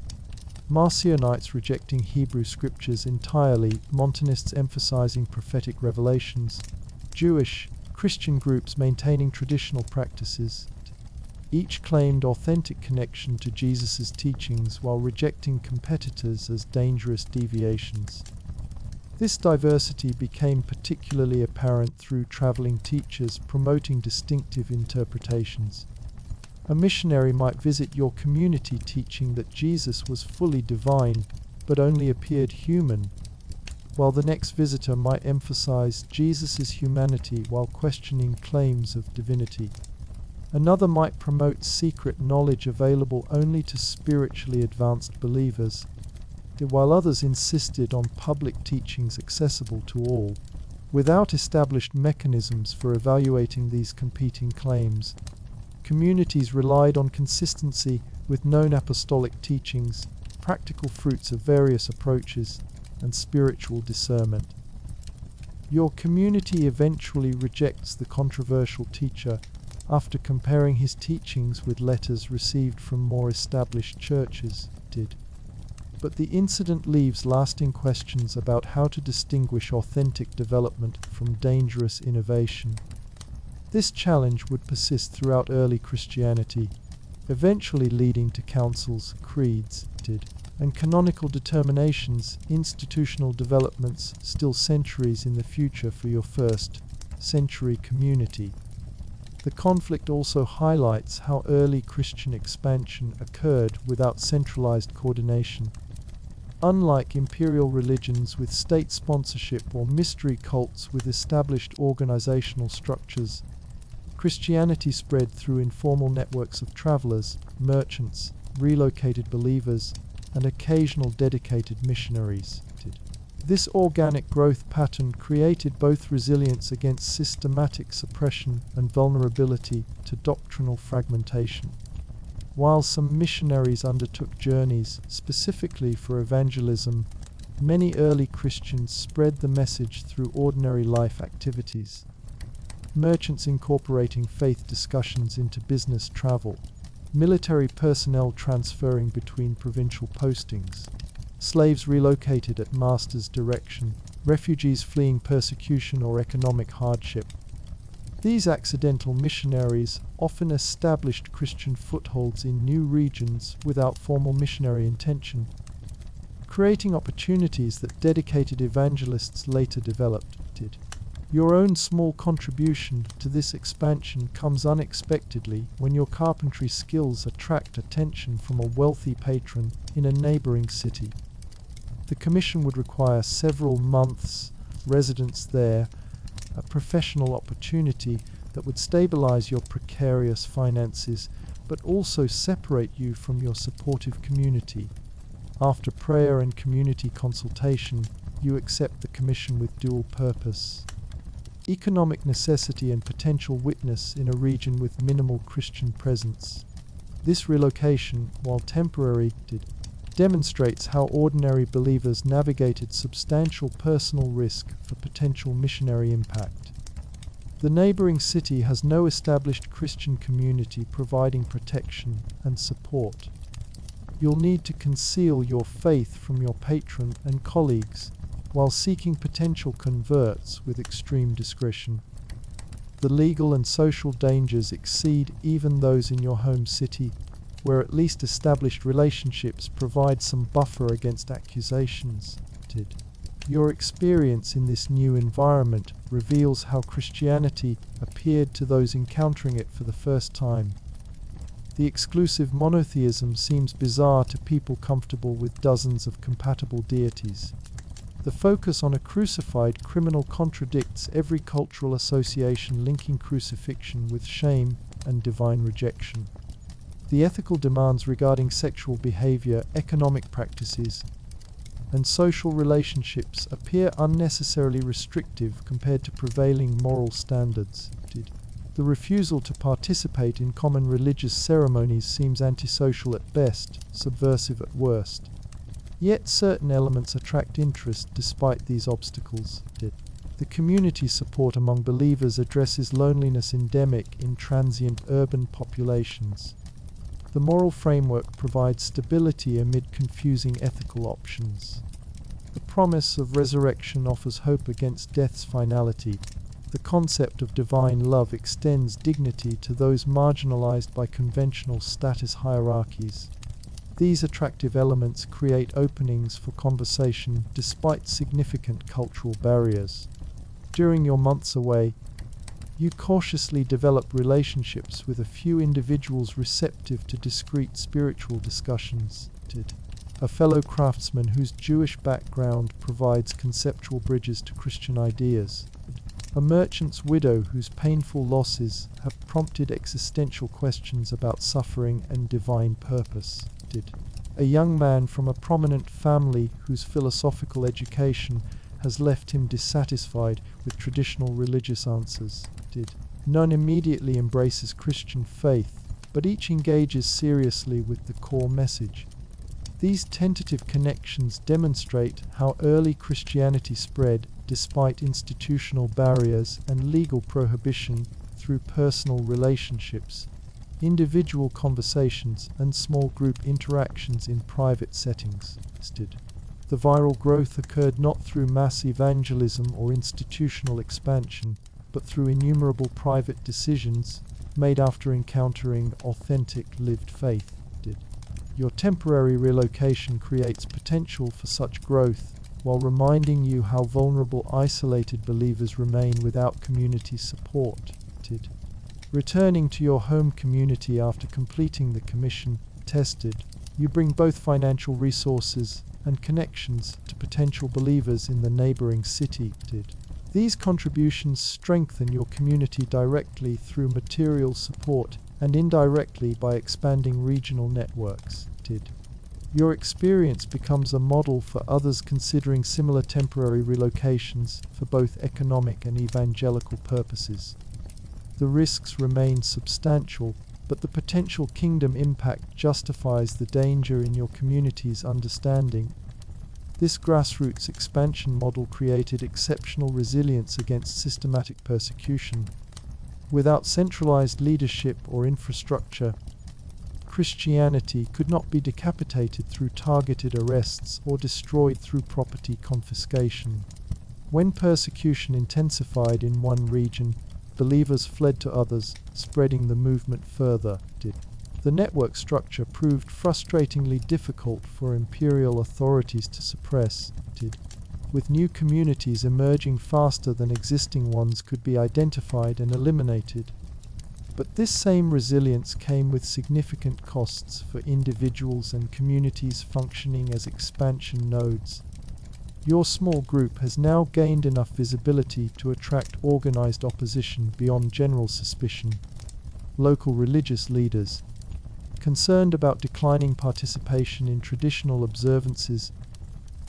Marcionites rejecting Hebrew scriptures entirely, Montanists emphasizing prophetic revelations, Jewish, Christian groups maintaining traditional practices. Each claimed authentic connection to Jesus' teachings while rejecting competitors as dangerous deviations. This diversity became particularly apparent through traveling teachers promoting distinctive interpretations. A missionary might visit your community teaching that Jesus was fully divine, but only appeared human, while the next visitor might emphasize Jesus' humanity while questioning claims of divinity. Another might promote secret knowledge available only to spiritually advanced believers, while others insisted on public teachings accessible to all. Without established mechanisms for evaluating these competing claims, communities relied on consistency with known apostolic teachings, practical fruits of various approaches, and spiritual discernment. Your community eventually rejects the controversial teacher after comparing his teachings with letters received from more established churches. But the incident leaves lasting questions about how to distinguish authentic development from dangerous innovation. This challenge would persist throughout early Christianity, eventually leading to councils, creeds, and canonical determinations, institutional developments still centuries in the future for your 1st century community. The conflict also highlights how early Christian expansion occurred without centralized coordination. Unlike imperial religions with state sponsorship or mystery cults with established organizational structures, Christianity spread through informal networks of travelers, merchants, relocated believers, and occasional dedicated missionaries. This organic growth pattern created both resilience against systematic suppression and vulnerability to doctrinal fragmentation. While some missionaries undertook journeys specifically for evangelism, many early Christians spread the message through ordinary life activities. Merchants incorporating faith discussions into business travel, military personnel transferring between provincial postings, slaves relocated at master's direction, refugees fleeing persecution or economic hardship. These accidental missionaries often established Christian footholds in new regions without formal missionary intention, creating opportunities that dedicated evangelists later developed. Your own small contribution to this expansion comes unexpectedly when your carpentry skills attract attention from a wealthy patron in a neighboring city. The commission would require several months' residence there, a professional opportunity that would stabilize your precarious finances, but also separate you from your supportive community. After prayer and community consultation, you accept the commission with dual purpose: economic necessity and potential witness in a region with minimal Christian presence. This relocation, while temporary, demonstrates how ordinary believers navigated substantial personal risk for potential missionary impact. The neighboring city has no established Christian community providing protection and support. You'll need to conceal your faith from your patron and colleagues while seeking potential converts with extreme discretion. The legal and social dangers exceed even those in your home city, where at least established relationships provide some buffer against accusations. Your experience in this new environment reveals how Christianity appeared to those encountering it for the first time. The exclusive monotheism seems bizarre to people comfortable with dozens of compatible deities. The focus on a crucified criminal contradicts every cultural association linking crucifixion with shame and divine rejection. The ethical demands regarding sexual behavior, economic practices, and social relationships appear unnecessarily restrictive compared to prevailing moral standards. The refusal to participate in common religious ceremonies seems antisocial at best, subversive at worst. Yet certain elements attract interest despite these obstacles. The community support among believers addresses loneliness endemic in transient urban populations. The moral framework provides stability amid confusing ethical options. The promise of resurrection offers hope against death's finality. The concept of divine love extends dignity to those marginalized by conventional status hierarchies. These attractive elements create openings for conversation despite significant cultural barriers. During your months away, you cautiously develop relationships with a few individuals receptive to discreet spiritual discussions. A fellow craftsman whose Jewish background provides conceptual bridges to Christian ideas. A merchant's widow whose painful losses have prompted existential questions about suffering and divine purpose. A young man from a prominent family whose philosophical education has left him dissatisfied with traditional religious answers. None immediately embraces Christian faith, but each engages seriously with the core message. These tentative connections demonstrate how early Christianity spread despite institutional barriers and legal prohibition through personal relationships, individual conversations, and small group interactions in private settings. The viral growth occurred not through mass evangelism or institutional expansion, but through innumerable private decisions made after encountering authentic lived faith. Your temporary relocation creates potential for such growth, while reminding you how vulnerable isolated believers remain without community support. Returning to your home community after completing the commission, you bring both financial resources and connections to potential believers in the neighboring city. These contributions strengthen your community directly through material support and indirectly by expanding regional networks. Your experience becomes a model for others considering similar temporary relocations for both economic and evangelical purposes. The risks remain substantial, but the potential kingdom impact justifies the danger in your community's understanding. This grassroots expansion model created exceptional resilience against systematic persecution. Without centralized leadership or infrastructure, Christianity could not be decapitated through targeted arrests or destroyed through property confiscation. When persecution intensified in one region, believers fled to others, spreading the movement further. The network structure proved frustratingly difficult for imperial authorities to suppress, with new communities emerging faster than existing ones could be identified and eliminated. But this same resilience came with significant costs for individuals and communities functioning as expansion nodes. Your small group has now gained enough visibility to attract organized opposition beyond general suspicion. Local religious leaders, concerned about declining participation in traditional observances,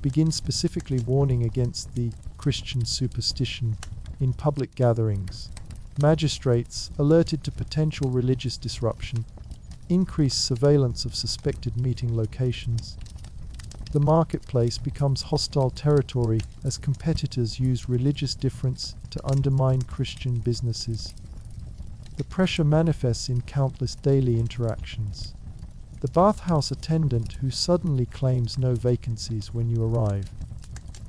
begin specifically warning against the Christian superstition in public gatherings. Magistrates, alerted to potential religious disruption, increase surveillance of suspected meeting locations. The marketplace becomes hostile territory as competitors use religious difference to undermine Christian businesses. The pressure manifests in countless daily interactions. The bathhouse attendant who suddenly claims no vacancies when you arrive.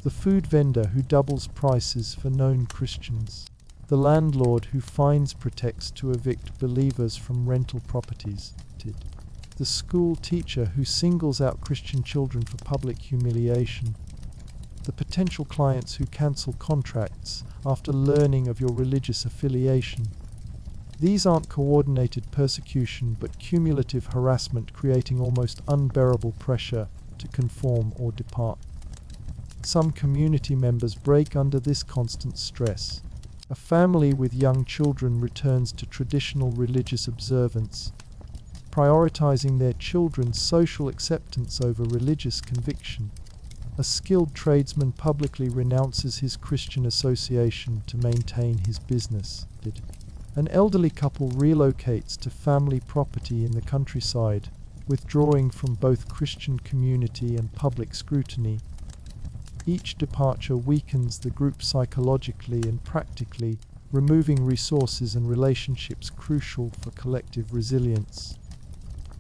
The food vendor who doubles prices for known Christians. The landlord who finds pretexts to evict believers from rental properties. The school teacher who singles out Christian children for public humiliation. The potential clients who cancel contracts after learning of your religious affiliation. These aren't coordinated persecution but cumulative harassment, creating almost unbearable pressure to conform or depart. Some community members break under this constant stress. A family with young children returns to traditional religious observance, prioritizing their children's social acceptance over religious conviction. A skilled tradesman publicly renounces his Christian association to maintain his business. An elderly couple relocates to family property in the countryside, withdrawing from both Christian community and public scrutiny. Each departure weakens the group psychologically and practically, removing resources and relationships crucial for collective resilience.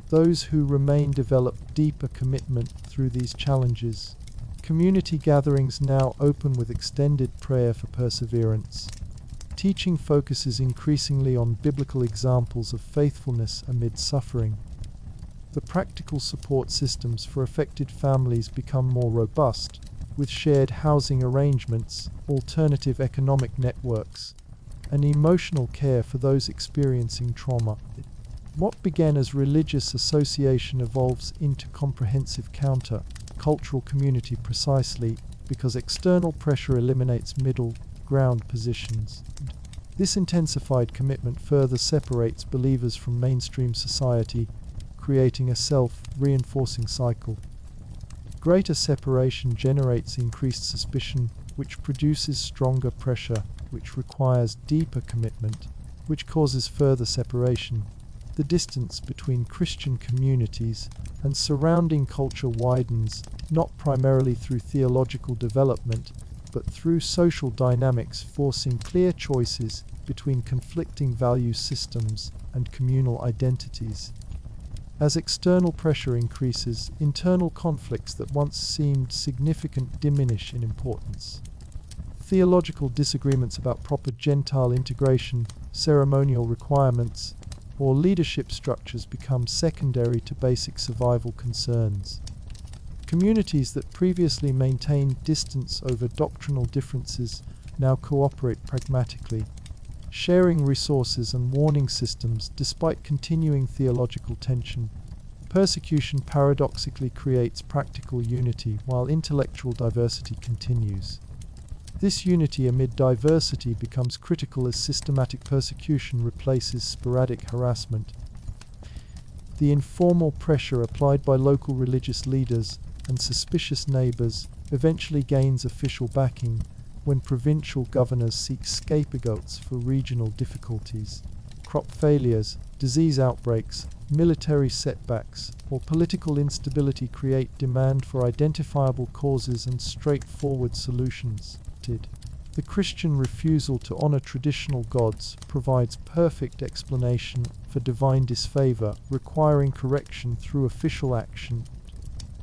Those who remain develop deeper commitment through these challenges. Community gatherings now open with extended prayer for perseverance. Teaching focuses increasingly on biblical examples of faithfulness amid suffering. The practical support systems for affected families become more robust, with shared housing arrangements, alternative economic networks, and emotional care for those experiencing trauma. What began as religious association evolves into comprehensive counter-cultural community precisely because external pressure eliminates middle ground positions. This intensified commitment further separates believers from mainstream society, creating a self-reinforcing cycle. Greater separation generates increased suspicion, which produces stronger pressure, which requires deeper commitment, which causes further separation. The distance between Christian communities and surrounding culture widens, not primarily through theological development, but through social dynamics forcing clear choices between conflicting value systems and communal identities. As external pressure increases, internal conflicts that once seemed significant diminish in importance. Theological disagreements about proper Gentile integration, ceremonial requirements, or leadership structures become secondary to basic survival concerns. Communities that previously maintained distance over doctrinal differences now cooperate pragmatically, sharing resources and warning systems despite continuing theological tension. Persecution paradoxically creates practical unity while intellectual diversity continues. This unity amid diversity becomes critical as systematic persecution replaces sporadic harassment. The informal pressure applied by local religious leaders and suspicious neighbors eventually gains official backing when provincial governors seek scapegoats for regional difficulties. Crop failures, disease outbreaks, military setbacks, or political instability create demand for identifiable causes and straightforward solutions. The Christian refusal to honor traditional gods provides perfect explanation for divine disfavor, requiring correction through official action.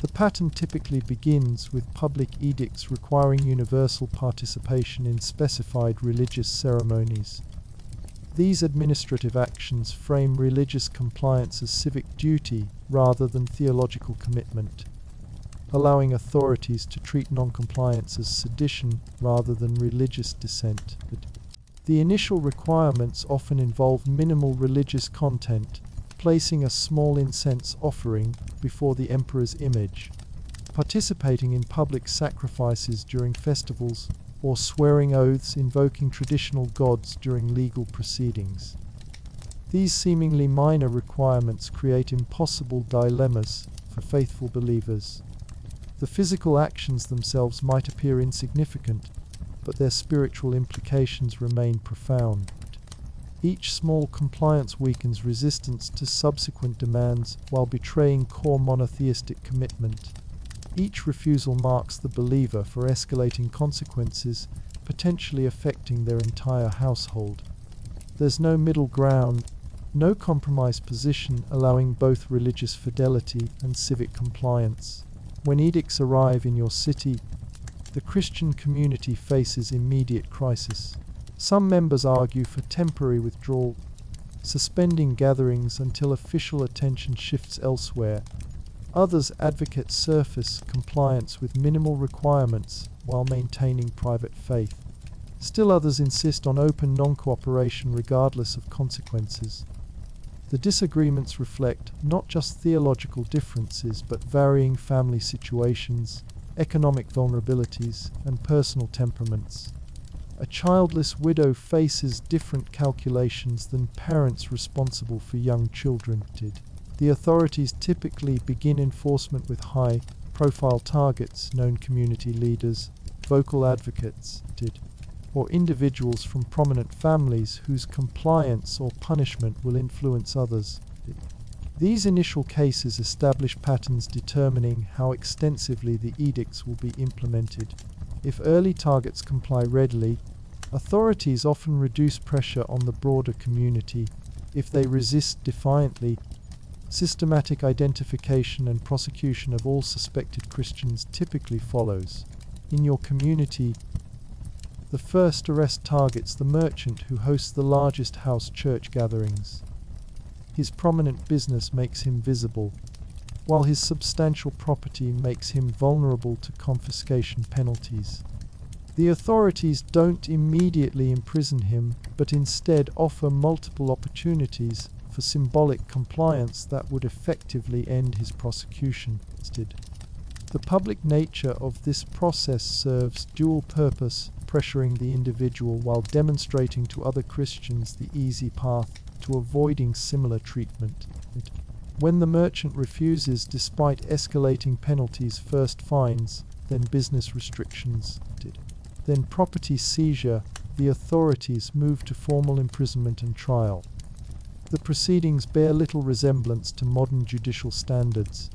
The pattern typically begins with public edicts requiring universal participation in specified religious ceremonies. These administrative actions frame religious compliance as civic duty rather than theological commitment, allowing authorities to treat non-compliance as sedition rather than religious dissent. The initial requirements often involve minimal religious content, placing a small incense offering before the emperor's image, participating in public sacrifices during festivals, or swearing oaths invoking traditional gods during legal proceedings. These seemingly minor requirements create impossible dilemmas for faithful believers. The physical actions themselves might appear insignificant, but their spiritual implications remain profound. Each small compliance weakens resistance to subsequent demands while betraying core monotheistic commitment. Each refusal marks the believer for escalating consequences, potentially affecting their entire household. There's no middle ground, no compromise position allowing both religious fidelity and civic compliance. When edicts arrive in your city, the Christian community faces immediate crisis. Some members argue for temporary withdrawal, suspending gatherings until official attention shifts elsewhere. Others advocate surface compliance with minimal requirements while maintaining private faith. Still others insist on open non-cooperation regardless of consequences. The disagreements reflect not just theological differences but varying family situations, economic vulnerabilities, and personal temperaments. A childless widow faces different calculations than parents responsible for young children did. The authorities typically begin enforcement with high-profile targets, known community leaders, vocal advocates did, or individuals from prominent families whose compliance or punishment will influence others. These initial cases establish patterns determining how extensively the edicts will be implemented. If early targets comply readily, authorities often reduce pressure on the broader community. If they resist defiantly, systematic identification and prosecution of all suspected Christians typically follows. In your community, the first arrest targets the merchant who hosts the largest house church gatherings. His prominent business makes him visible, while his substantial property makes him vulnerable to confiscation penalties. The authorities don't immediately imprison him, but instead offer multiple opportunities for symbolic compliance that would effectively end his prosecution. The public nature of this process serves dual purpose, pressuring the individual while demonstrating to other Christians the easy path to avoiding similar treatment. When the merchant refuses despite escalating penalties, first fines, then business restrictions, then property seizure, the authorities move to formal imprisonment and trial. The proceedings bear little resemblance to modern judicial standards.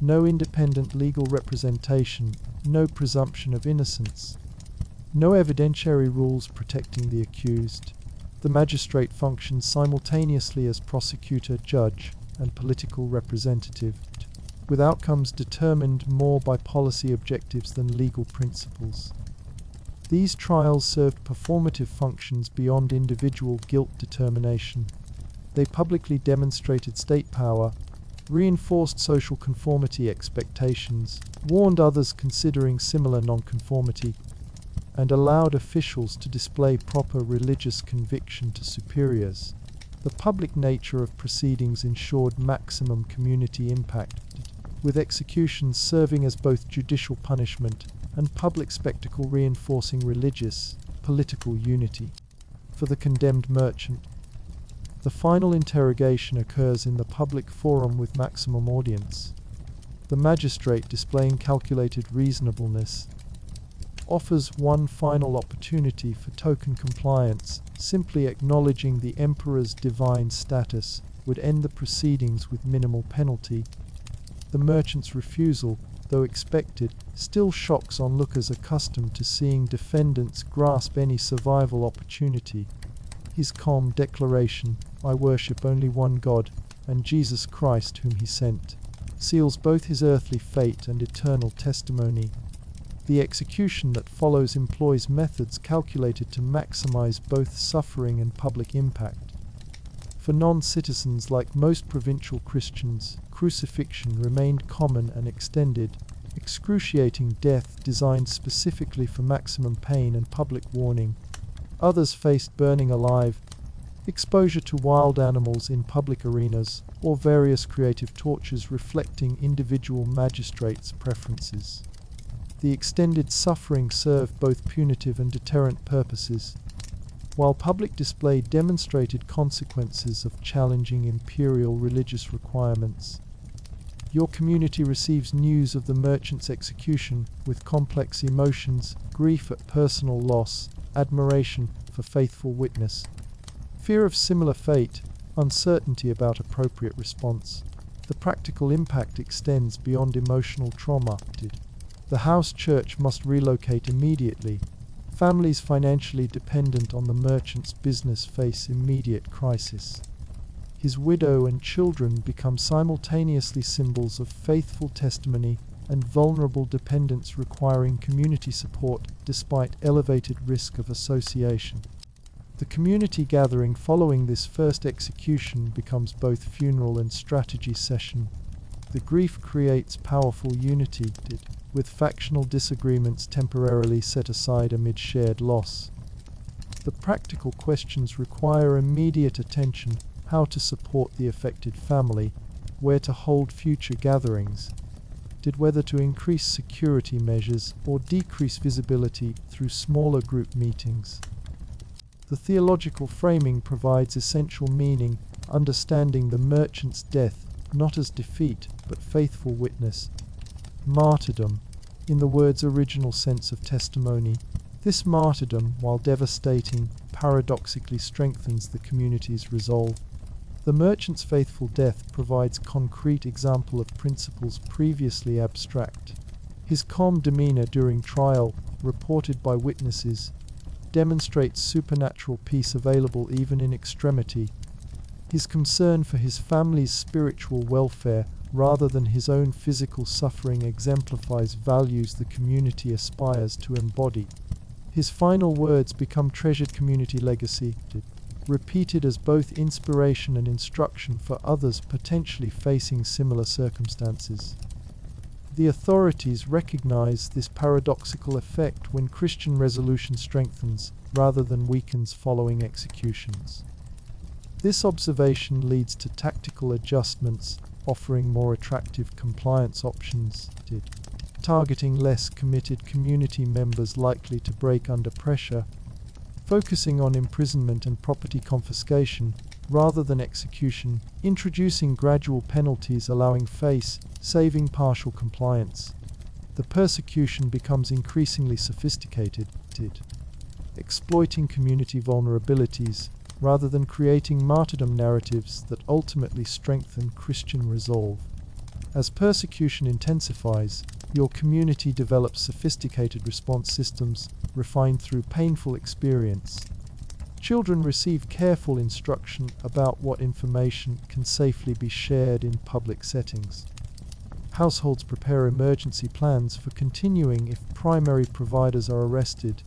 No independent legal representation, no presumption of innocence, no evidentiary rules protecting the accused. The magistrate functions simultaneously as prosecutor, judge, and political representative, with outcomes determined more by policy objectives than legal principles. These trials served performative functions beyond individual guilt determination. They publicly demonstrated state power, reinforced social conformity expectations, warned others considering similar nonconformity, and allowed officials to display proper religious conviction to superiors. The public nature of proceedings ensured maximum community impact, with executions serving as both judicial punishment and public spectacle reinforcing religious, political unity. For the condemned merchant, the final interrogation occurs in the public forum with maximum audience. The magistrate, displaying calculated reasonableness, offers one final opportunity for token compliance. Simply acknowledging the emperor's divine status would end the proceedings with minimal penalty. The merchant's refusal, though expected, still shocks onlookers accustomed to seeing defendants grasp any survival opportunity. His calm declaration, "I worship only one God, and Jesus Christ whom he sent," seals both his earthly fate and eternal testimony. The execution that follows employs methods calculated to maximize both suffering and public impact. For non-citizens like most provincial Christians, crucifixion remained common and extended. Excruciating death designed specifically for maximum pain and public warning. Others faced burning alive, exposure to wild animals in public arenas, or various creative tortures reflecting individual magistrates' preferences. The extended suffering served both punitive and deterrent purposes, while public display demonstrated consequences of challenging imperial religious requirements. Your community receives news of the merchant's execution with complex emotions, grief at personal loss, admiration for faithful witness, fear of similar fate, uncertainty about appropriate response. The practical impact extends beyond emotional trauma. The house church must relocate immediately. Families financially dependent on the merchant's business face immediate crisis. His widow and children become simultaneously symbols of faithful testimony and vulnerable dependents requiring community support despite elevated risk of association. The community gathering following this first execution becomes both funeral and strategy session. The grief creates powerful unity, with factional disagreements temporarily set aside amid shared loss. The practical questions require immediate attention: how to support the affected family, where to hold future gatherings, whether to increase security measures or decrease visibility through smaller group meetings. The theological framing provides essential meaning, understanding the merchant's death not as defeat but faithful witness. Martyrdom, in the word's original sense of testimony. This martyrdom, while devastating, paradoxically strengthens the community's resolve. The merchant's faithful death provides concrete example of principles previously abstract. His calm demeanor during trial, reported by witnesses, demonstrates supernatural peace available even in extremity. His concern for his family's spiritual welfare rather than his own physical suffering exemplifies values the community aspires to embody. His final words become treasured community legacy, repeated as both inspiration and instruction for others potentially facing similar circumstances. The authorities recognize this paradoxical effect when Christian resolution strengthens rather than weakens following executions. This observation leads to tactical adjustments, offering more attractive compliance options, targeting less committed community members likely to break under pressure, focusing on imprisonment and property confiscation rather than execution, introducing gradual penalties allowing saving partial compliance. The persecution becomes increasingly sophisticated, exploiting community vulnerabilities rather than creating martyrdom narratives that ultimately strengthen Christian resolve. As persecution intensifies, your community develops sophisticated response systems refined through painful experience. Children receive careful instruction about what information can safely be shared in public settings. Households prepare emergency plans for continuing if primary providers are arrested.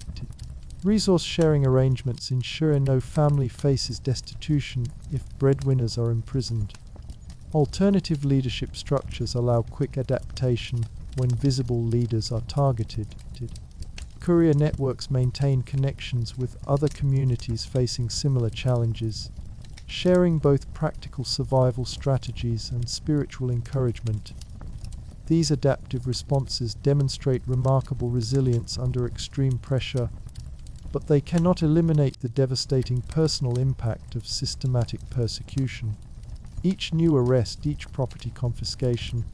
Resource sharing arrangements ensure no family faces destitution if breadwinners are imprisoned. Alternative leadership structures allow quick adaptation when visible leaders are targeted. Courier networks maintain connections with other communities facing similar challenges, sharing both practical survival strategies and spiritual encouragement. These adaptive responses demonstrate remarkable resilience under extreme pressure, but they cannot eliminate the devastating personal impact of systematic persecution. Each new arrest, each property confiscation,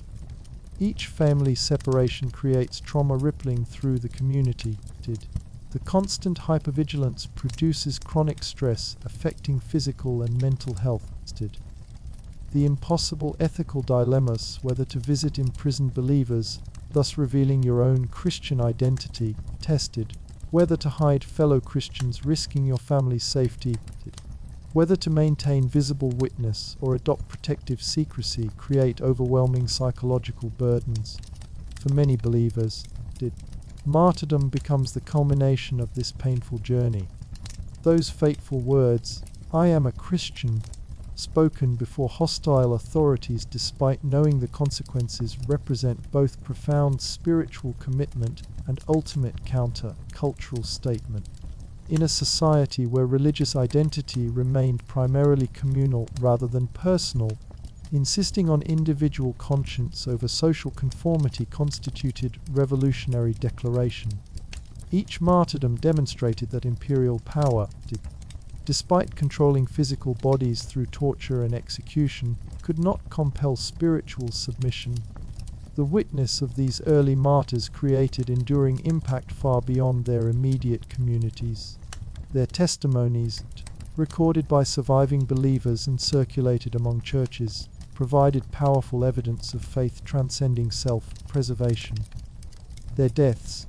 each family separation creates trauma rippling through the community. The constant hypervigilance produces chronic stress affecting physical and mental health. The impossible ethical dilemmas whether to visit imprisoned believers, thus revealing your own Christian identity, tested. Whether to hide fellow Christians risking your family's safety, whether to maintain visible witness or adopt protective secrecy create overwhelming psychological burdens. For many believers, martyrdom becomes the culmination of this painful journey. Those fateful words, "I am a Christian," spoken before hostile authorities despite knowing the consequences, represent both profound spiritual commitment and ultimate counter-cultural statement. In a society where religious identity remained primarily communal rather than personal, insisting on individual conscience over social conformity constituted revolutionary declaration. Each martyrdom demonstrated that imperial power, despite controlling physical bodies through torture and execution, could not compel spiritual submission. The witness of these early martyrs created enduring impact far beyond their immediate communities. Their testimonies, recorded by surviving believers and circulated among churches, provided powerful evidence of faith transcending self-preservation. Their deaths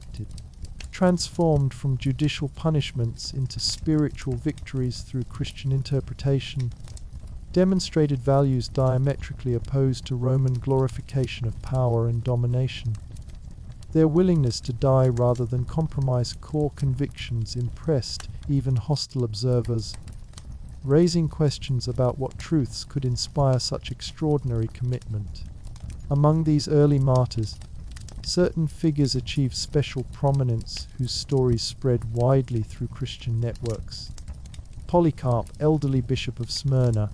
transformed from judicial punishments into spiritual victories through Christian interpretation, demonstrated values diametrically opposed to Roman glorification of power and domination. Their willingness to die rather than compromise core convictions impressed even hostile observers, raising questions about what truths could inspire such extraordinary commitment. Among these early martyrs, certain figures achieved special prominence whose stories spread widely through Christian networks. Polycarp, elderly bishop of Smyrna,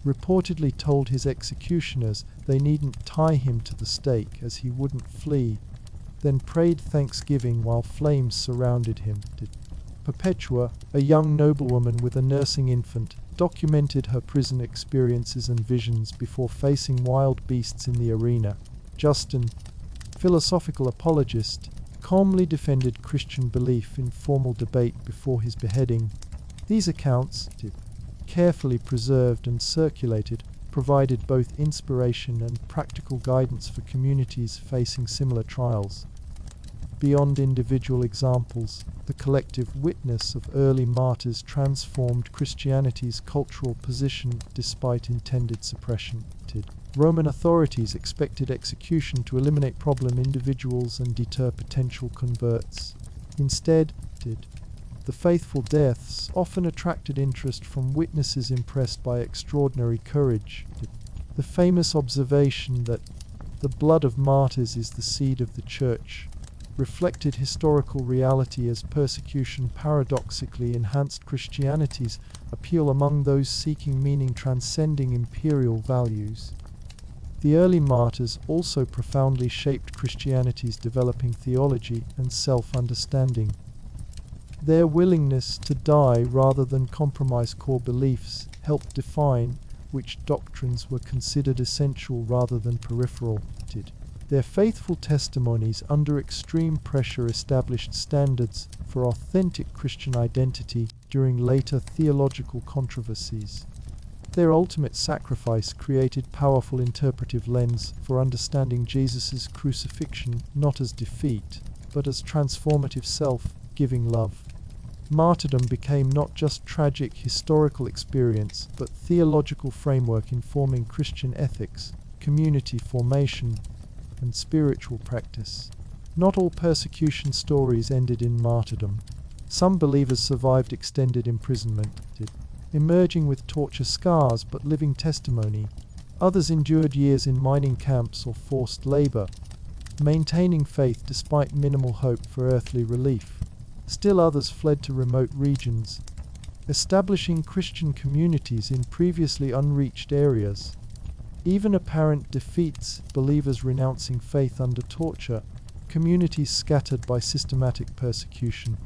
reportedly told his executioners they needn't tie him to the stake as he wouldn't flee, then prayed thanksgiving while flames surrounded him. Perpetua, a young noblewoman with a nursing infant, documented her prison experiences and visions before facing wild beasts in the arena. Justin, philosophical apologist, calmly defended Christian belief in formal debate before his beheading. These accounts, carefully preserved and circulated, provided both inspiration and practical guidance for communities facing similar trials. Beyond individual examples, the collective witness of early martyrs transformed Christianity's cultural position despite intended suppression. Roman authorities expected execution to eliminate problem individuals and deter potential converts. Instead, the faithful deaths often attracted interest from witnesses impressed by extraordinary courage. The famous observation that the blood of martyrs is the seed of the church reflected historical reality as persecution paradoxically enhanced Christianity's appeal among those seeking meaning transcending imperial values. The early martyrs also profoundly shaped Christianity's developing theology and self-understanding. Their willingness to die rather than compromise core beliefs helped define which doctrines were considered essential rather than peripheral. Their faithful testimonies under extreme pressure established standards for authentic Christian identity during later theological controversies. Their ultimate sacrifice created powerful interpretive lens for understanding Jesus' crucifixion not as defeat, but as transformative self-giving love. Martyrdom became not just tragic historical experience, but theological framework informing Christian ethics, community formation, and spiritual practice. Not all persecution stories ended in martyrdom. Some believers survived extended imprisonment, emerging with torture scars but living testimony. Others endured years in mining camps or forced labor, maintaining faith despite minimal hope for earthly relief. Still others fled to remote regions, establishing Christian communities in previously unreached areas. Even apparent defeats, believers renouncing faith under torture, communities scattered by systematic persecution,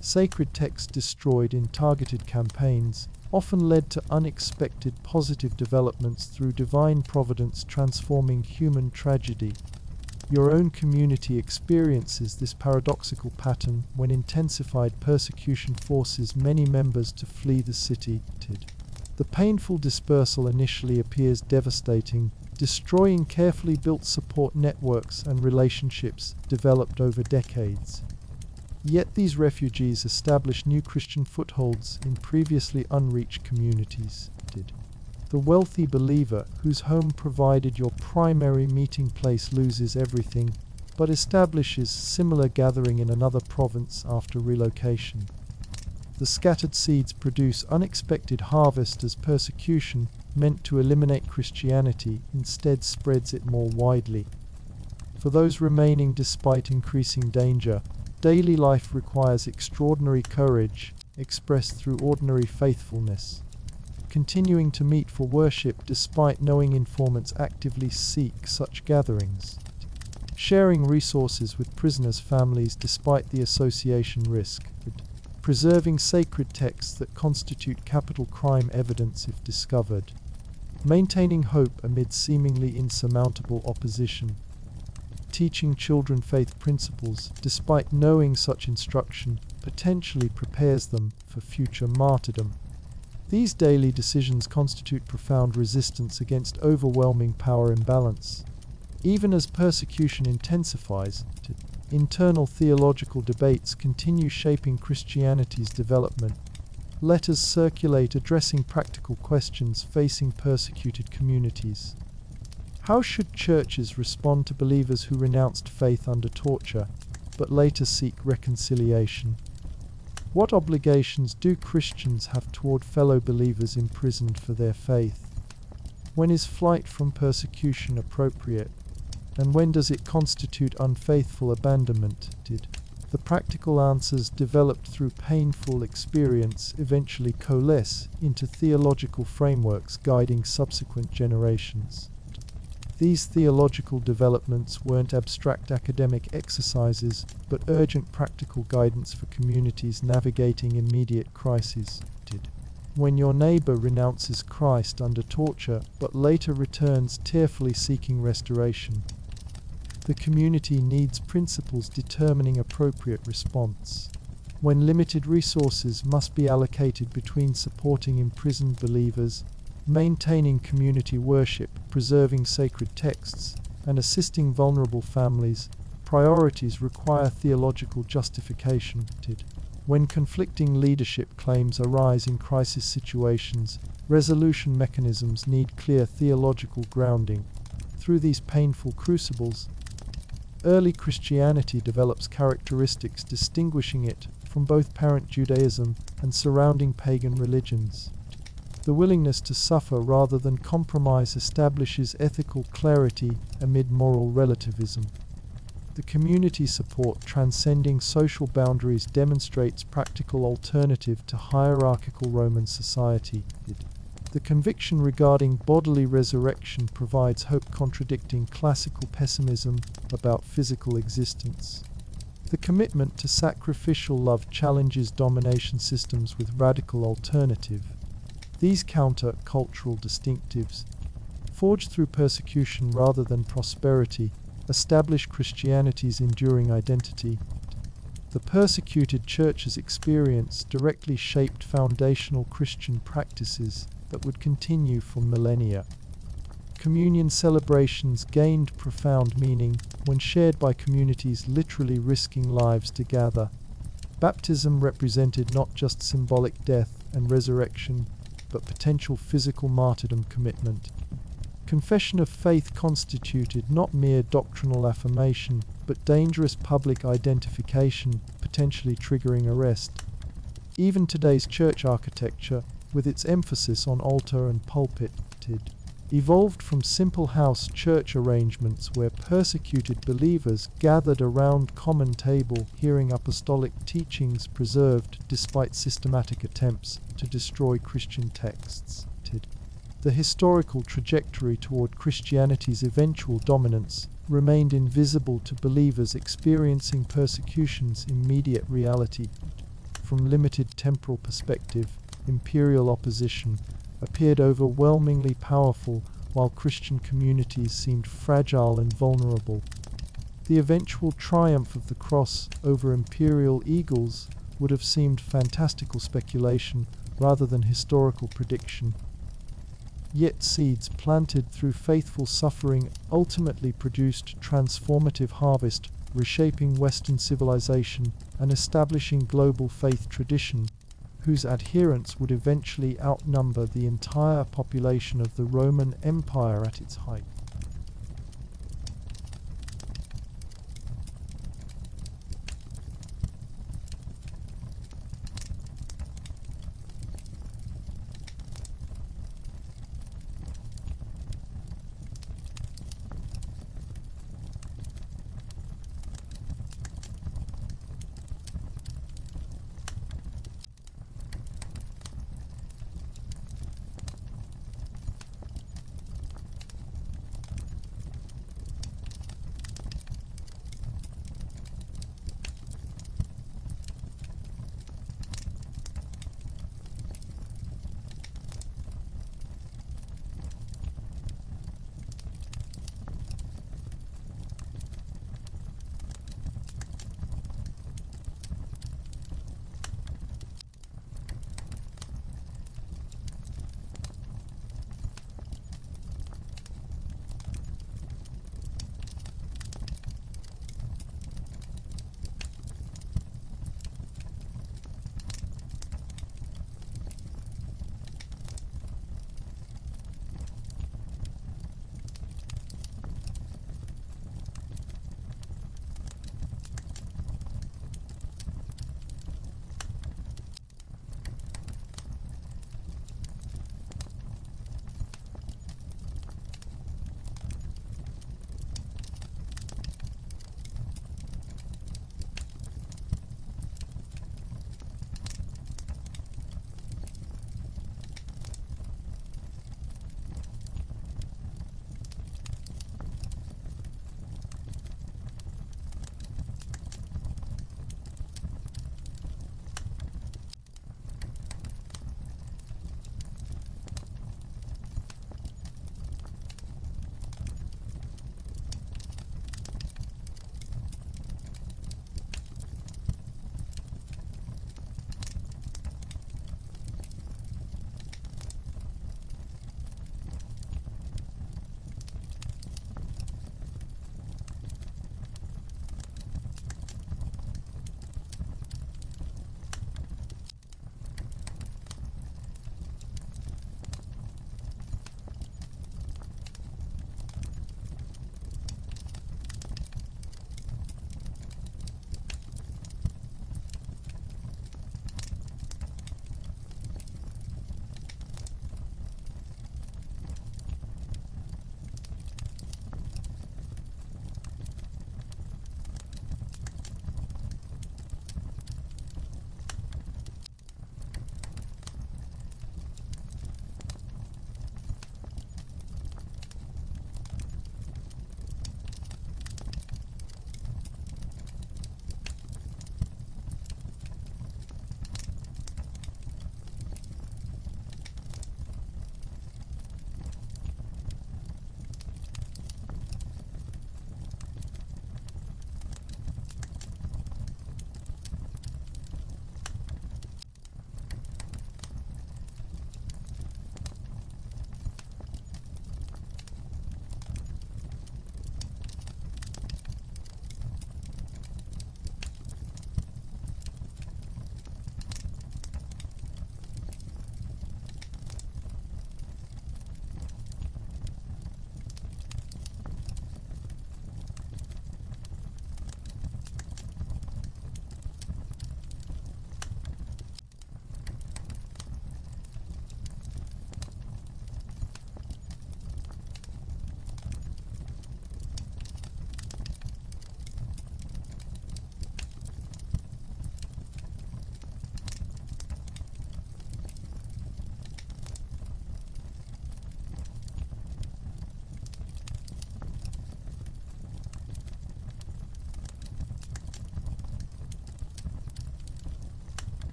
sacred texts destroyed in targeted campaigns, often led to unexpected positive developments through divine providence transforming human tragedy. Your own community experiences this paradoxical pattern when intensified persecution forces many members to flee the city. The painful dispersal initially appears devastating, destroying carefully built support networks and relationships developed over decades. Yet these refugees established new Christian footholds in previously unreached communities. The wealthy believer whose home provided your primary meeting place loses everything, but establishes similar gathering in another province after relocation. The scattered seeds produce unexpected harvest as persecution, meant to eliminate Christianity, instead spreads it more widely. For those remaining despite increasing danger, daily life requires extraordinary courage, expressed through ordinary faithfulness. Continuing to meet for worship despite knowing informants actively seek such gatherings. Sharing resources with prisoners' families despite the association risk. Preserving sacred texts that constitute capital crime evidence if discovered. Maintaining hope amid seemingly insurmountable opposition. Teaching children faith principles despite knowing such instruction potentially prepares them for future martyrdom. These daily decisions constitute profound resistance against overwhelming power imbalance. Even as persecution intensifies, internal theological debates continue shaping Christianity's development. Letters circulate addressing practical questions facing persecuted communities. How should churches respond to believers who renounced faith under torture, but later seek reconciliation? What obligations do Christians have toward fellow believers imprisoned for their faith? When is flight from persecution appropriate? And when does it constitute unfaithful abandonment? The practical answers developed through painful experience eventually coalesce into theological frameworks guiding subsequent generations. These theological developments weren't abstract academic exercises, but urgent practical guidance for communities navigating immediate crises. When your neighbor renounces Christ under torture, but later returns tearfully seeking restoration, the community needs principles determining appropriate response. When limited resources must be allocated between supporting imprisoned believers, maintaining community worship, preserving sacred texts, and assisting vulnerable families, priorities require theological justification. When conflicting leadership claims arise in crisis situations, resolution mechanisms need clear theological grounding. Through these painful crucibles, early Christianity develops characteristics distinguishing it from both parent Judaism and surrounding pagan religions. The willingness to suffer rather than compromise establishes ethical clarity amid moral relativism. The community support transcending social boundaries demonstrates practical alternative to hierarchical Roman society. The conviction regarding bodily resurrection provides hope contradicting classical pessimism about physical existence. The commitment to sacrificial love challenges domination systems with radical alternative. These counter-cultural distinctives, forged through persecution rather than prosperity, establish Christianity's enduring identity. The persecuted church's experience directly shaped foundational Christian practices that would continue for millennia. Communion celebrations gained profound meaning when shared by communities literally risking lives to gather. Baptism represented not just symbolic death and resurrection, but potential physical martyrdom commitment. Confession of faith constituted not mere doctrinal affirmation, but dangerous public identification, potentially triggering arrest. Even today's church architecture, with its emphasis on altar and pulpit, evolved from simple house church arrangements where persecuted believers gathered around common table hearing apostolic teachings preserved despite systematic attempts to destroy Christian texts. The historical trajectory toward Christianity's eventual dominance remained invisible to believers experiencing persecution's immediate reality. From limited temporal perspective, imperial opposition appeared overwhelmingly powerful, while Christian communities seemed fragile and vulnerable. The eventual triumph of the cross over imperial eagles would have seemed fantastical speculation rather than historical prediction. Yet seeds planted through faithful suffering ultimately produced transformative harvest, reshaping Western civilization and establishing global faith tradition, whose adherents would eventually outnumber the entire population of the Roman Empire at its height.